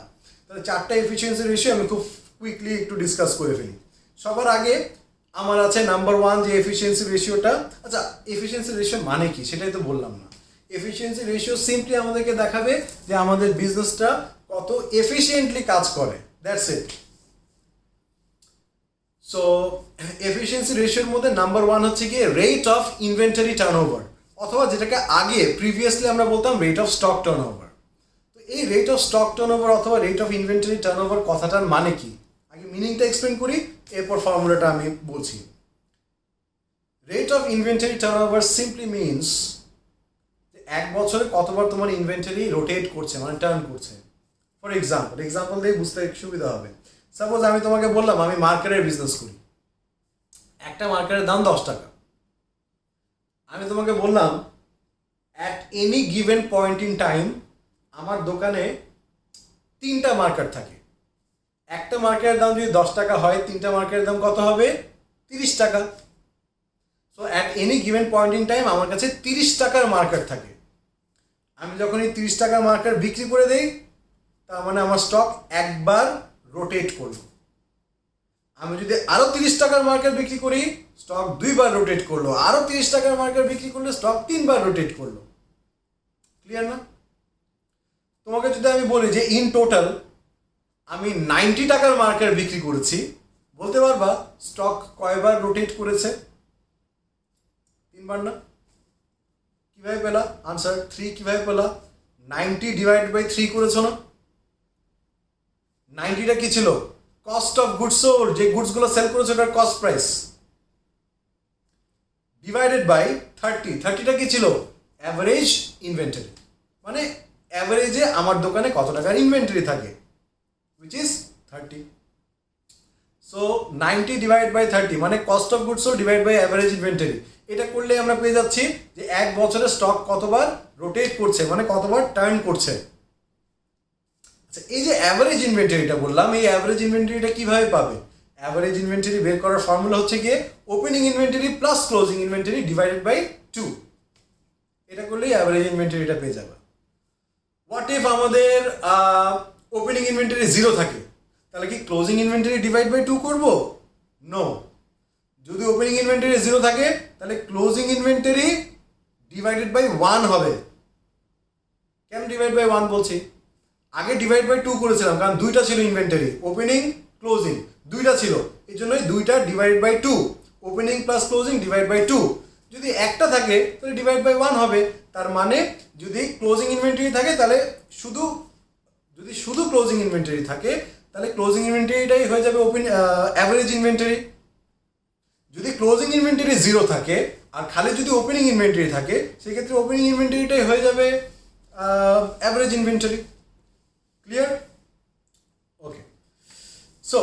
[SPEAKER 1] তাহলে 4টা এফিসিয়েন্সি রেশিও আমি খুব কুইকলি একটু ডিসকাস করে ফেলি। সবার আগে আমার আছে নাম্বার 1 যে এফিসিয়েন্সি রেশিওটা। আচ্ছা, এফিসিয়েন্সি রেশিও মানে কি সেটাই তো বললাম না। এফিসিয়েন্সি রেশিও সিম্পলি আমাদেরকে দেখাবে যে আমাদের বিজনেসটা কত এফিসিয়েন্টলি কাজ করে, দ্যাটস ইট। সো এফিসিয়েন্সি রেশিওর মধ্যে নাম্বার 1 হচ্ছে গিয়ে রেট অফ ইনভেন্টরি টার্নওভার, অথবা যেটাকে আগে প্রিভিয়াসলি আমরা বলতাম রেট অফ স্টক টার্নওভার। তো এই রেট অফ স্টক টার্নওভার অথবা রেট অফ ইনভেন্টরি টার্নওভার কথাটার মানে কি, আগে মিনিংটা এক্সপ্লেন করি, এরপর ফর্মুলাটা আমি বলছি। Rate of inventory turnover simply means এক বছরে কতবার তোমার ইনভেন্টরি রোটেট করছে, মানে টার্ন করছে। ফর এক্সাম্পল দিয়ে বুঝতে সুবিধা হবে। সাপোজ আমি তোমাকে বললাম আমি মার্কেটের বিজনেস করি, একটা মার্কেটের দাম 10 টাকা। আমি তোমাকে বললাম at any given point in time আমার দোকানে 3টা মার্কার থাকে। একটা মার্কেটের দাম যদি 10 টাকা হয়, 3টা মার্কেটের দাম কত হবে? 30 টাকা। So at any given point in time আমার কাছে 30 টাকার মার্কেট থাকে। আমি যখন এই 30 টাকার মার্কেট বিক্রি করে দেই, তার মানে আমার স্টক একবার রোটেট করলো। আমি যদি আরও 30 টাকার মার্কেট বিক্রি করি, স্টক 2বার রোটেট করলো। আরও 30 টাকার মার্কেট বিক্রি করলে স্টক 3বার রোটেট করলো। ক্লিয়ার না? তোমাকে যদি আমি বলি যে ইন টোটাল আমি 90 টাকার মার্কেট বিক্রি করেছি, বলতে পারবা স্টক কয়বার রোটেট করেছে? 3বার না? কিভাবে পেলা আনসার? 3 কিভাবে পেলা? 90 ডিভাইড বাই 3 করেছো না? 90টা কি ছিল? কস্ট অফ গুডস সোল্ড, যে গুডসগুলো সেল করেছো ওটার কস্ট প্রাইস, ডিভাইডেড বাই 30টা কি ছিল? অ্যাভারেজ ইনভেন্টরি, মানে অ্যাভারেজে আমার দোকানে কত টাকার ইনভেন্টরি থাকে, which is 30. So 90 divide by 30 মানে cost of goods sold divide by average inventory. এটা করলে আমরা পেয়ে যাচ্ছি যে এক বছরে স্টক কতবার রোটেট করছে, মানে কতবার টার্ন করছে। আচ্ছা, এই যে অ্যাভারেজ ইনভেন্টরিটা বললাম, এই অ্যাভারেজ ইনভেন্টরিটা কিভাবে পাবে? অ্যাভারেজ ইনভেন্টরি বের করার ফর্মুলা হচ্ছে গিয়ে opening inventory plus closing inventory divided by 2। এটা করলেই অ্যাভারেজ ইনভেন্টরিটা পেয়ে যাবে। হোয়াট ইফ আমাদের ওপেনিং ইনভেন্টরি 0 থাকে, তাহলে কি ক্লোজিং ইনভেন্টরি ডিভাইড বাই 2 করবো? নো। যদি ওপেনিং ইনভেন্টরি 0 থাকে তাহলে ক্লোজিং ইনভেন্টরি ডিভাইডেড বাই 1 হবে। কেন ডিভাইড বাই 1 বলছি? আগে ডিভাইড বাই 2 করেছিলাম কারণ 2টা ছিল ইনভেন্টরি, ওপেনিং ক্লোজিং 2টা ছিল, এই জন্যই 2টা divide by 2, opening plus closing divide by 2। যদি একটা থাকে তাহলে ডিভাইড বাই 1 হবে। তার মানে যদি ক্লোজিং ইনভেন্টরি থাকে তাহলে শুধু ক্লোজিং ইনভেন্টরি থাকে তাহলে ক্লোজিং ইনভেন্টরিটাই হয়ে যাবে অ্যাভারেজ ইনভেন্টরি। যদি ক্লোজিং ইনভেন্টরি 0 থাকে আর খালি যদি ওপেনিং ইনভেন্টরি থাকে, সেক্ষেত্রে ওপেনিং ইনভেন্টরিটাই হয়ে যাবে average inventory. Clear? Okay. So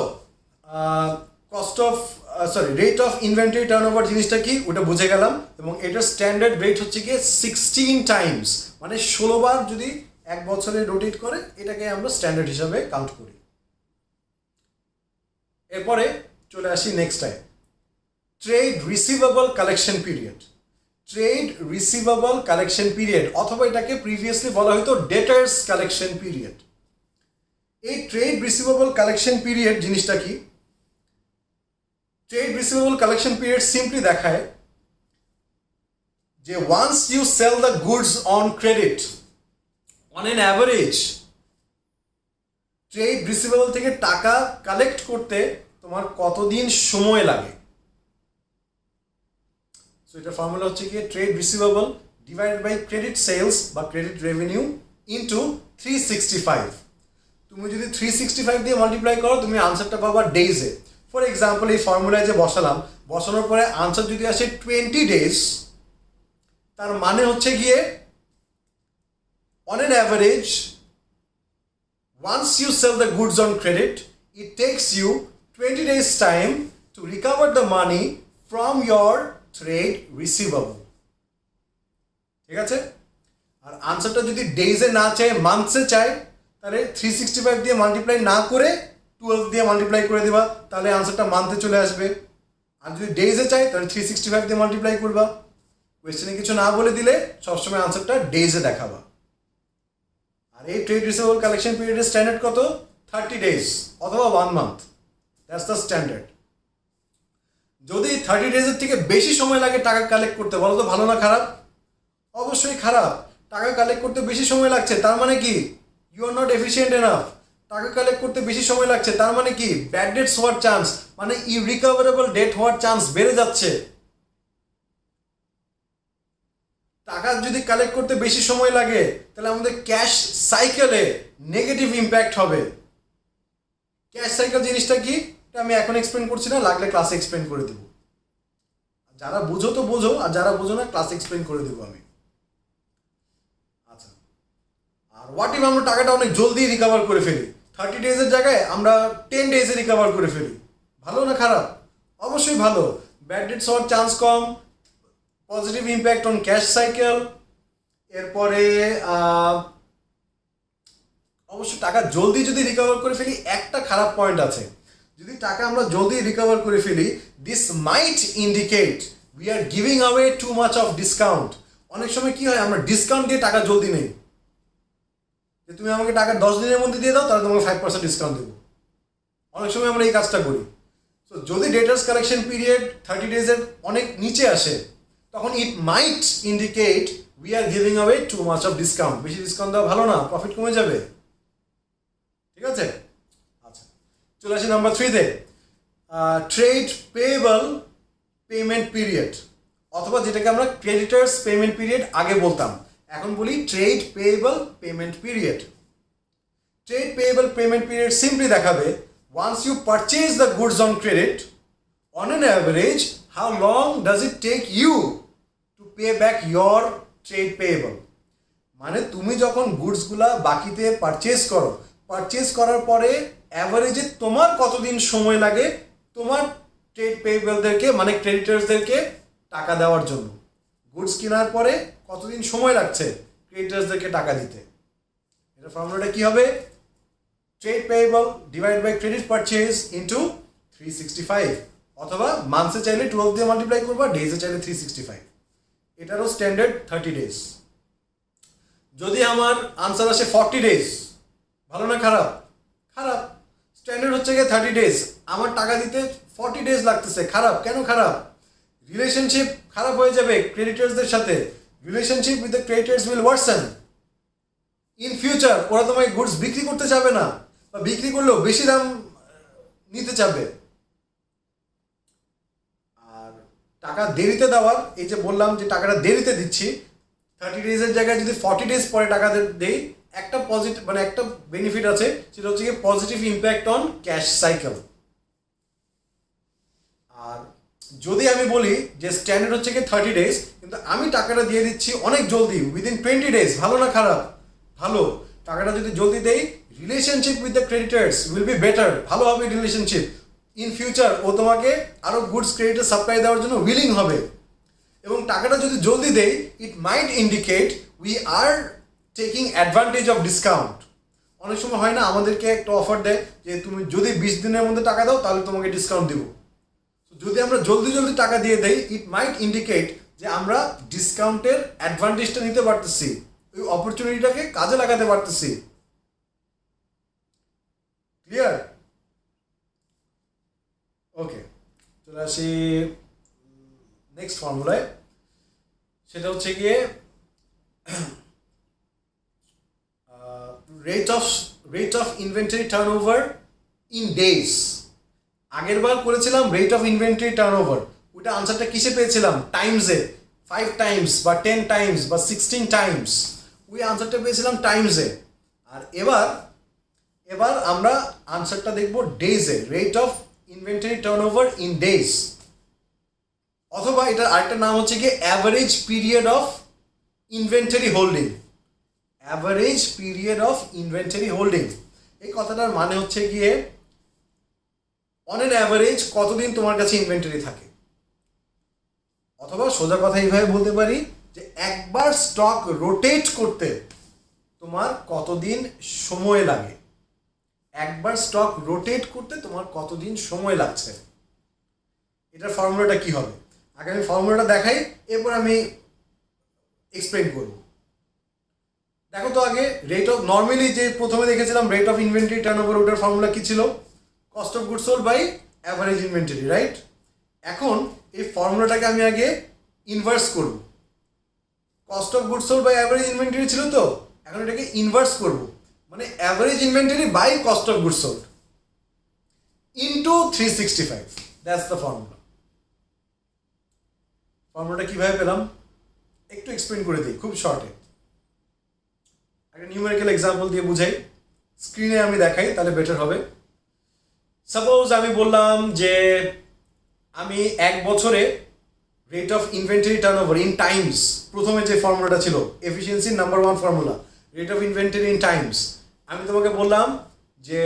[SPEAKER 1] rate of inventory turnover জিনিসটা কি ওটা বুঝে গেলাম, এবং এটার স্ট্যান্ডার্ড রেট হচ্ছে গিয়ে 16 টাইমস, মানে 16 বার যদি এক বছরে রোটেট করে, এটাকে আমরা স্ট্যান্ডার্ড হিসাবে কাউন্ট করি। এরপরে চলে আসি next time, trade receivable collection period. Trade receivable collection period, অথবা এটাকে প্রিভিয়াসলি বলা হতো ডেটার্স কালেকশন পিরিয়ড। এই ট্রেড রিসিভেবল কালেকশন পিরিয়ড জিনিসটা কি? Trade receivable collection period simply দেখায় যে once you sell the goods on credit, on an average trade receivable থেকে টাকা কালেক্ট করতে তোমার কতদিন সময় লাগে। সো এটা ফর্মুলা হচ্ছে কি trade receivable divided by credit sales বা ক্রেডিট রেভিনিউ ইনটু 365। তুমি যদি 365 দিয়ে মাল্টিপ্লাই করো, তুমি আনসারটা পাবা ডেইজে। ফর এক্সাম্পল এই ফর্মুলায় যে বসানোর পরে আনসার যদি আসে 20 ডেজ, তার মানে হচ্ছে গিয়ে on an average once you sell the goods on credit it takes you 20 days time to recover the money from your trade receivable। ঠিক আছে? আর আনসারটা যদি ডেজে না চায়, মান্থসে চায়, তাহলে 365 দিয়ে মাল্টিপ্লাই না করে 12 দিয়ে মাল্টিপ্লাই করে দেবা, তাহলে আনসারটা মান্থে চলে আসবে। আর যদি ডেজে চাই তাহলে 365 দিয়ে মাল্টিপ্লাই করবা। কোয়েশ্চেনে কিছু না বলে দিলে সবসময় আনসারটা ডেজে দেখাবা। আর এই ট্রেড রিসিভেবল কালেকশন পিরিয়ডের স্ট্যান্ডার্ড কত? 30 ডেজ অথবা 1 মান্থ, দ্যাটস দ্য স্ট্যান্ডার্ড। যদি 30 ডেজের থেকে বেশি সময় লাগে টাকা কালেক্ট করতে, বলো তো ভালো না খারাপ? অবশ্যই খারাপ। টাকা কালেক্ট করতে বেশি সময় লাগছে তার মানে কি you are not efficient enough. টাকা কালেক্ট করতে বেশি সময় লাগছে তার মানে কি ব্যাড ডেটস হওয়ার চান্স, মানে ইরিকভারেবল ডেট হওয়ার চান্স বেড়ে যাচ্ছে। টাকা যদি কালেক্ট করতে বেশি সময় লাগে তাহলে আমাদের ক্যাশ সাইকেলে নেগেটিভ ইম্প্যাক্ট হবে। ক্যাশ সাইকেল জিনিসটা কি এটা আমি এখন এক্সপ্লেন করছি না, লাগলে ক্লাসে এক্সপ্লেন করে দেবো। যারা বুঝো তো বোঝো, আর যারা বুঝো না ক্লাসে এক্সপ্লেন করে দেবো আমি। আচ্ছা, আর হোয়াট ইফ আমরা টাকাটা অনেক জলদি রিকভার করে ফেলি, 30 ডেজের জায়গায় আমরা 10 ডেজে রিকভার করে ফেলি, ভালো না খারাপ? অবশ্যই ভালো। ব্যাড ডেটস হওয়ার chance com, positive impact on cash cycle, এরপরে অবশ্য টাকা জলদি যদি রিকভার করে ফেলি, একটা খারাপ পয়েন্ট আছে। যদি টাকা আমরা জলদি রিকভার করে ফেলি, this mite indicate we are giving away too much of discount. অনেক সময় কি হয়, আমরা ডিসকাউন্ট দিয়ে টাকা জলদি নেই, যে তুমি আমাকে টাকা 10 দিনের মধ্যে দিয়ে দাও, তাহলে তোমাকে 5% ডিসকাউন্ট দেবো। অনেক সময় আমরা এই কাজটা করি। সো যদি ডেটার্স কালেকশন পিরিয়ড 30 ডেজের অনেক নিচে আসে, তখন it might indicate we are giving away too much of discount. বেশি ডিসকাউন্ট দেওয়া ভালো না, প্রফিট কমে যাবে। ঠিক আছে, আচ্ছা চলে আসি নাম্বার 3-তে, ট্রেড পেয়েবল পেমেন্ট পিরিয়ড, অথবা যেটাকে আমরা ক্রেডিটার্স পেমেন্ট পিরিয়ড আগে বলতাম, এখন বলি trade payable payment period. Trade payable payment period simply দেখাবে once you purchase the goods on credit, on an average how long does it take you to pay back your trade payable। মানে তুমি যখন গুডসগুলা বাকিতে পারচেজ করার পরে অ্যাভারেজে তোমার কতদিন সময় লাগে তোমার ট্রেড পেয়েবলদেরকে মানে ক্রেডিটার্সদেরকে টাকা দেওয়ার জন্য। গুডস কেনার পরে কতদিন সময় লাগছে ক্রেডিটার্সদেরকে টাকা দিতে। এটা ফর্মুলাটা কি হবে? Trade payable divide by credit purchase into 365, অথবা মান্থসে চাইলে 12 দিয়ে মাল্টিপ্লাই করবা, ডেজে চাইলে 365। এটারও স্ট্যান্ডার্ড 30 ডেজ। যদি আমার আনসার আসে 40 ডেজ, ভালো না খারাপ? খারাপ। স্ট্যান্ডার্ড হচ্ছে গিয়ে 30 ডেজ, আমার টাকা দিতে 40 ডেজ লাগতেছে, খারাপ। কেন খারাপ? রিলেশনশিপ খারাপ হয়ে যাবে ক্রেডিটার্সদের সাথে। Relationship with the creditors will worsen in future. ওরা তোমায় গুডস বিক্রি করতে চাবে না, বা বিক্রি করলেও বেশি দাম নিতে চাবে। আর টাকা দেরিতে দেওয়ার, এই যে বললাম যে টাকাটা দেরিতে দিচ্ছি, 30 ডেজের জায়গায় যদি 40 ডেজ পরে টাকা দেই, একটা পজিটিভ মানে একটা বেনিফিট আছে, সেটা হচ্ছে কি positive impact on cash cycle. আর যদি আমি বলি যে স্ট্যান্ডার্ড হচ্ছে কি 30 ডেজ, কিন্তু আমি টাকাটা দিয়ে দিচ্ছি অনেক জলদি, উইদিন 20 ডেজ, ভালো না খারাপ? ভালো। টাকাটা যদি জলদি দেই, relationship with the creditors will be better, ভালো হবে রিলেশনশিপ। ইন ফিউচার ও তোমাকে আরও গুডস ক্রেডিটার সাপ্লাই দেওয়ার জন্য উইলিং হবে। এবং টাকাটা যদি জলদি দেই, it might indicate we are taking advantage of discount. অনেক সময় হয় না, আমাদেরকে একটা অফার দেয় যে তুমি যদি 20 দিনের মধ্যে টাকা দাও তাহলে তোমাকে ডিসকাউন্ট দিব। যদি আমরা জলদি টাকা দিয়ে দেই, ইট মাইট ইন্ডিকেট যে আমরা ডিসকাউন্টের অ্যাডভান্টেজটা নিতে পারতেছি, ওই অপরচুনিটিটাকে কাজে লাগাতে পারতেছি। ক্লিয়ার? ওকে, চলে আসি নেক্সট ফর্মুলায়। সেটা হচ্ছে গিয়ে rate of inventory turnover in days. আগের বার করেছিলাম রেট অফ ইনভেন্টরি টার্নওভার, ওটা আনসারটা কিসে পেয়েছিলাম? টাইমসে, 5 টাইমস বা 10 টাইমস বা 16 টাইমস, ওই আনসারটা পেয়েছিলাম টাইমসে। আর এবার আমরা আনসারটা দেখব ডেজে, rate of inventory turnover in days, অথবা এটার আরেকটা নাম হচ্ছে গিয়ে average period of inventory holding. Average period of inventory holding, এই কথাটার মানে হচ্ছে গিয়ে অন এন অ্যাভারেজ কতদিন তোমার কাছে ইনভেন্টরি থাকে। অথবা সোজা কথা এইভাবে বলতে পারি যে একবার স্টক রোটেট করতে তোমার কতদিন সময় লাগে। একবার স্টক রোটেট করতে তোমার কতদিন সময় লাগছে। এটার ফর্মুলাটা কি হবে? আগে আমি ফর্মুলাটা দেখাই, এরপর আমি এক্সপ্লেন করব। দেখো তো আগে রেট অফ, নর্মালি যে প্রথমে দেখেছিলাম রেট অফ ইনভেন্টরি টার্নওভার, ওটার ফর্মুলা কি ছিল? Cost of goods sold by average inventory, right? এখন এই ফর্মুলাটাকে আমি আগে ইনভার্স করব। Cost of goods sold by average inventory ছিল তো, এখন এটাকে ইনভার্স করব, মানে average inventory by cost of goods sold into 365। That's the formula. ফর্মুলাটা কিভাবে পেলাম একটু এক্সপ্লেন করে দিই খুব শর্টে। একটা নিউমেরিক্যাল এক্সাম্পল দিয়ে বুঝাই, স্ক্রিনে আমি দেখাই তাহলে বেটার হবে। সাপোজ আমি বললাম যে আমি এক বছরে rate of inventory turnover in Times, প্রথমে যে ফর্মুলাটা ছিল efficiency number 1 formula, rate of inventory in Times, আমি তোমাকে বললাম যে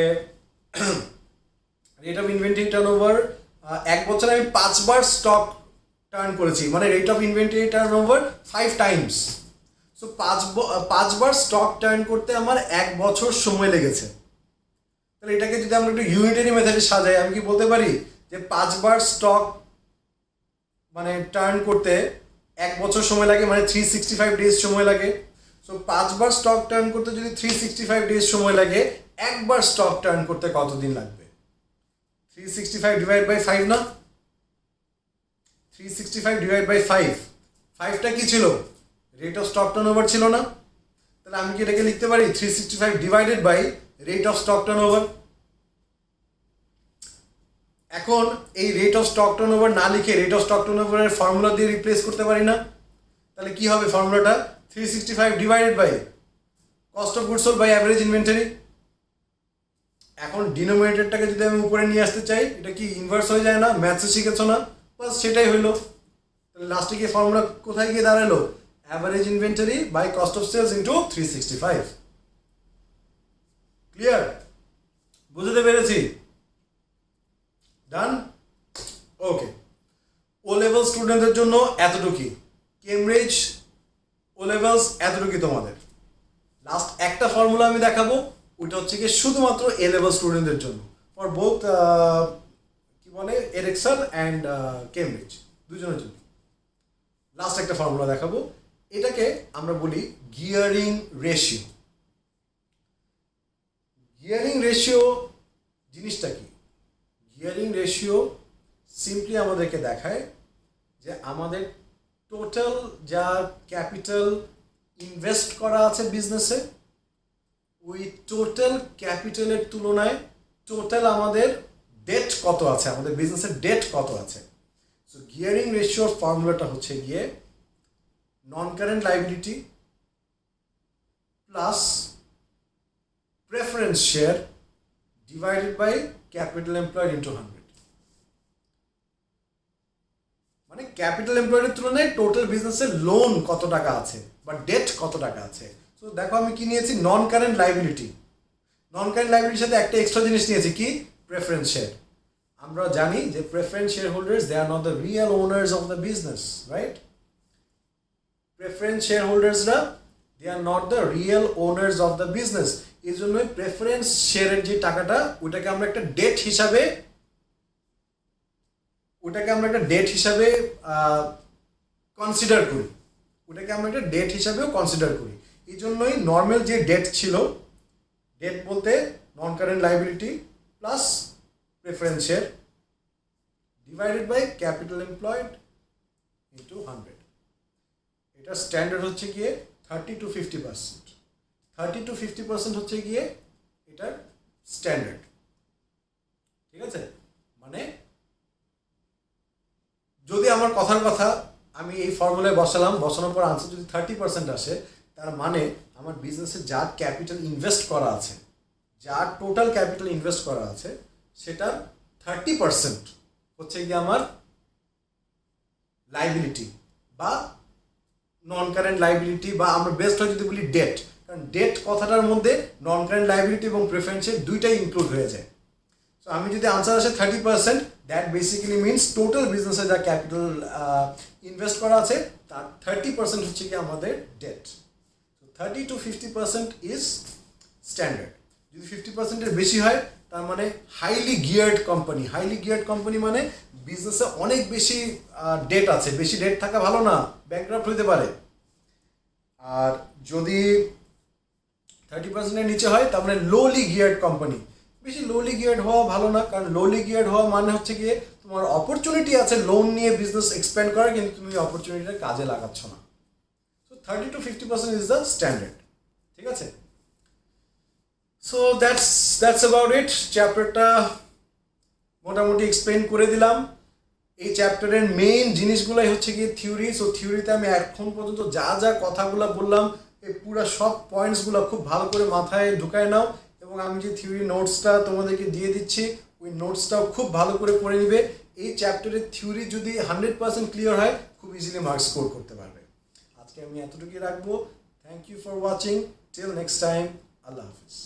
[SPEAKER 1] রেট অফ ইনভেন্টরি টার্নওভার এক বছরে আমি 5 বার স্টক টার্ন করেছি, মানে rate of inventory turnover 5 Times. So 5 bar stock turn করতে আমার 1 বছর সময় লেগেছে। তাহলে এটাকে যদি আমরা একটু ইউনিটারি মেথডে সাজাই, আমি কি বলতে পারি যে 5 বার স্টক মানে টার্ন করতে 1 বছর সময় লাগে, মানে 365 ডেজ সময় লাগে। সো 5 বার স্টক টার্ন করতে যদি 365 ডেজ সময় লাগে, 1 বার স্টক টার্ন করতে কতদিন লাগবে? 365 ডিভাইড বাই 5 না? 365 ডিভাইড বাই 5, 5টা কি ছিল? রেট অফ স্টক টার্নওভার ছিল না? তাহলে আমি কি এটাকে লিখতে পারি 365 divided by rate of stock turnover. এখন এই রেট অফ স্টক টার্নওভার না লিখে রেট অফ স্টক টার্নওভারের ফর্মুলা দিয়ে রিপ্লেস করতে পারি না? তাহলে কি হবে ফর্মুলাটা? 365 divided by cost of goods sold by average inventory. এখন ডিনোমিনেটরটাকে যদি আমি উপরে নিয়ে আসতে চাই, এটা কি ইনভার্স হয়ে যায় না? ম্যাথসে শিখেছো না? বাস সেটাই হইলো। তাহলে লাস্টে গিয়ে ফর্মুলা কোথায় গিয়ে দাঁড়ালো? Average inventory by cost of sales into 365। Clear? বুঝতে পেরেছি? ডান? ওকে। ও লেভেল স্টুডেন্টদের জন্য এতটুকুই। কেমব্রিজ ও লেভেলস এতটুকুই তোমাদের। লাস্ট একটা ফর্মুলা আমি দেখাবো, ওইটা হচ্ছে কি শুধুমাত্র এ লেভেল স্টুডেন্টদের জন্য, ফর বোথ কি বলে এডেক্সন অ্যান্ড কেমব্রিজ, দুজনের জন্য। লাস্ট একটা ফর্মুলা দেখাবো, এটাকে আমরা বলি গিয়ারিং রেশিও। গিয়ারিং রেশিও জিনিসটা কি? গিয়ারিং রেশিও সিম্পলি আমাদেরকে দেখায় যে আমাদের টোটাল যা ক্যাপিটাল ইনভেস্ট করা আছে বিজনেসে, ওই টোটাল ক্যাপিটালের তুলনায় টোটাল আমাদের ডেট কত আছে, আমাদের বিজনেসের ডেট কত আছে। সো গিয়ারিং রেশিওর ফর্মুলাটা হচ্ছে গিয়ে non current liability plus preference share divided by capital employed into 100। মানে ক্যাপিটাল এমপ্লয়েডের তুলনায় টোটাল বিজনেসের লোন কত টাকা আছে বা ডেট কত টাকা আছে। সো দেখো আমি কি নিয়েছি? Non current liability. Non current লাইবিলিটির সাথে একটা এক্সট্রা জিনিস নিয়েছি, কি? Preference share. আমরা জানি যে preference share holders they are not the real owners of the business, right? Preference share হোল্ডার্সরা they are not the real owners of the business. এই জন্যই প্রেফারেন্স শেয়ারের যে টাকাটা, ওটাকে আমরা একটা ডেট হিসাবে কনসিডার করি। এই জন্যই নর্মাল যে ডেট ছিল, ডেট বলতে non current liability plus preference share divided by capital employed into 100। এটা স্ট্যান্ডার্ড হচ্ছে গিয়ে 30 to 50%। 30 to 50% হচ্ছে গিয়ে এটার স্ট্যান্ডার্ড। ঠিক আছে? মানে যদি আমার কথার কথা আমি এই ফর্মুলায় বসানোর পর আনসার যদি 30% আসে, তার মানে আমার বিজনেসে যা ক্যাপিটাল ইনভেস্ট করা আছে, যা টোটাল ক্যাপিটাল ইনভেস্ট করা আছে, সেটার 30% হচ্ছে গিয়ে আমার লাইবিলিটি বা নন কারেন্ট লাইবিলিটি, বা আমরা বেস্ট হয় যদি বলি ডেট, কারণ ডেট কথাটার মধ্যে নন কারেন্ট লাইবিলিটি এবং প্রেফারেন্সের দুইটাই ইনক্লুড হয়ে যায়। সো আমি যদি আনসার আসে 30%, দ্যাট বেসিক্যালি মিনস টোটাল বিজনেসে যা ক্যাপিটাল ইনভেস্ট করা আছে তার 30% হচ্ছে কি আমাদের ডেট। 30 to 50% is standard. যদি 50%-এর বেশি হয়, তার মানে হাইলি গিয়ার্ড কোম্পানি মানে বিজনেসে অনেক বেশি ডেট আছে। বেশি ডেট থাকা ভালো না, ব্যাংকরাপ্ট হতে পারে। আর যদি 30%-এর নিচে হয়, তার মানে লোলি গিয়ার্ড কোম্পানি। বেশি লোলি গিয়ার্ড হওয়া ভালো না, কারণ লোলি গিয়ার্ড হওয়া মানে হচ্ছে গিয়ে তোমার অপরচুনিটি আছে লোন নিয়ে বিজনেস এক্সপ্যান্ড করার, কিন্তু তুমি অপরচুনিটিটা কাজে লাগাচ্ছ না। So 30 to 50% is the standard. ঠিক আছে? So that's about it. চ্যাপ্টারটা মোটামুটি এক্সপ্লেন করে দিলাম। এই চ্যাপ্টারের মেইন জিনিসগুলাই হচ্ছে গিয়ে থিওরি। সো থিওরিতে আমি এখন পর্যন্ত যা কথাগুলো বললাম, এই পুরো সব পয়েন্টসগুলো খুব ভালো করে মাথায় ঢুকায় নাও, এবং আমি যে থিওরি নোটসটা তোমাদেরকে দিয়ে দিচ্ছি, ওই নোটসটাও খুব ভালো করে পড়ে নিবে। এই চ্যাপ্টারের থিওরি যদি 100% ক্লিয়ার হয়, খুব ইজিলি মার্কস স্কোর করতে পারবে। আজকে আমি এতটুকুই রাখবো। Thank you for watching. Till next time, আল্লাহ হাফিজ।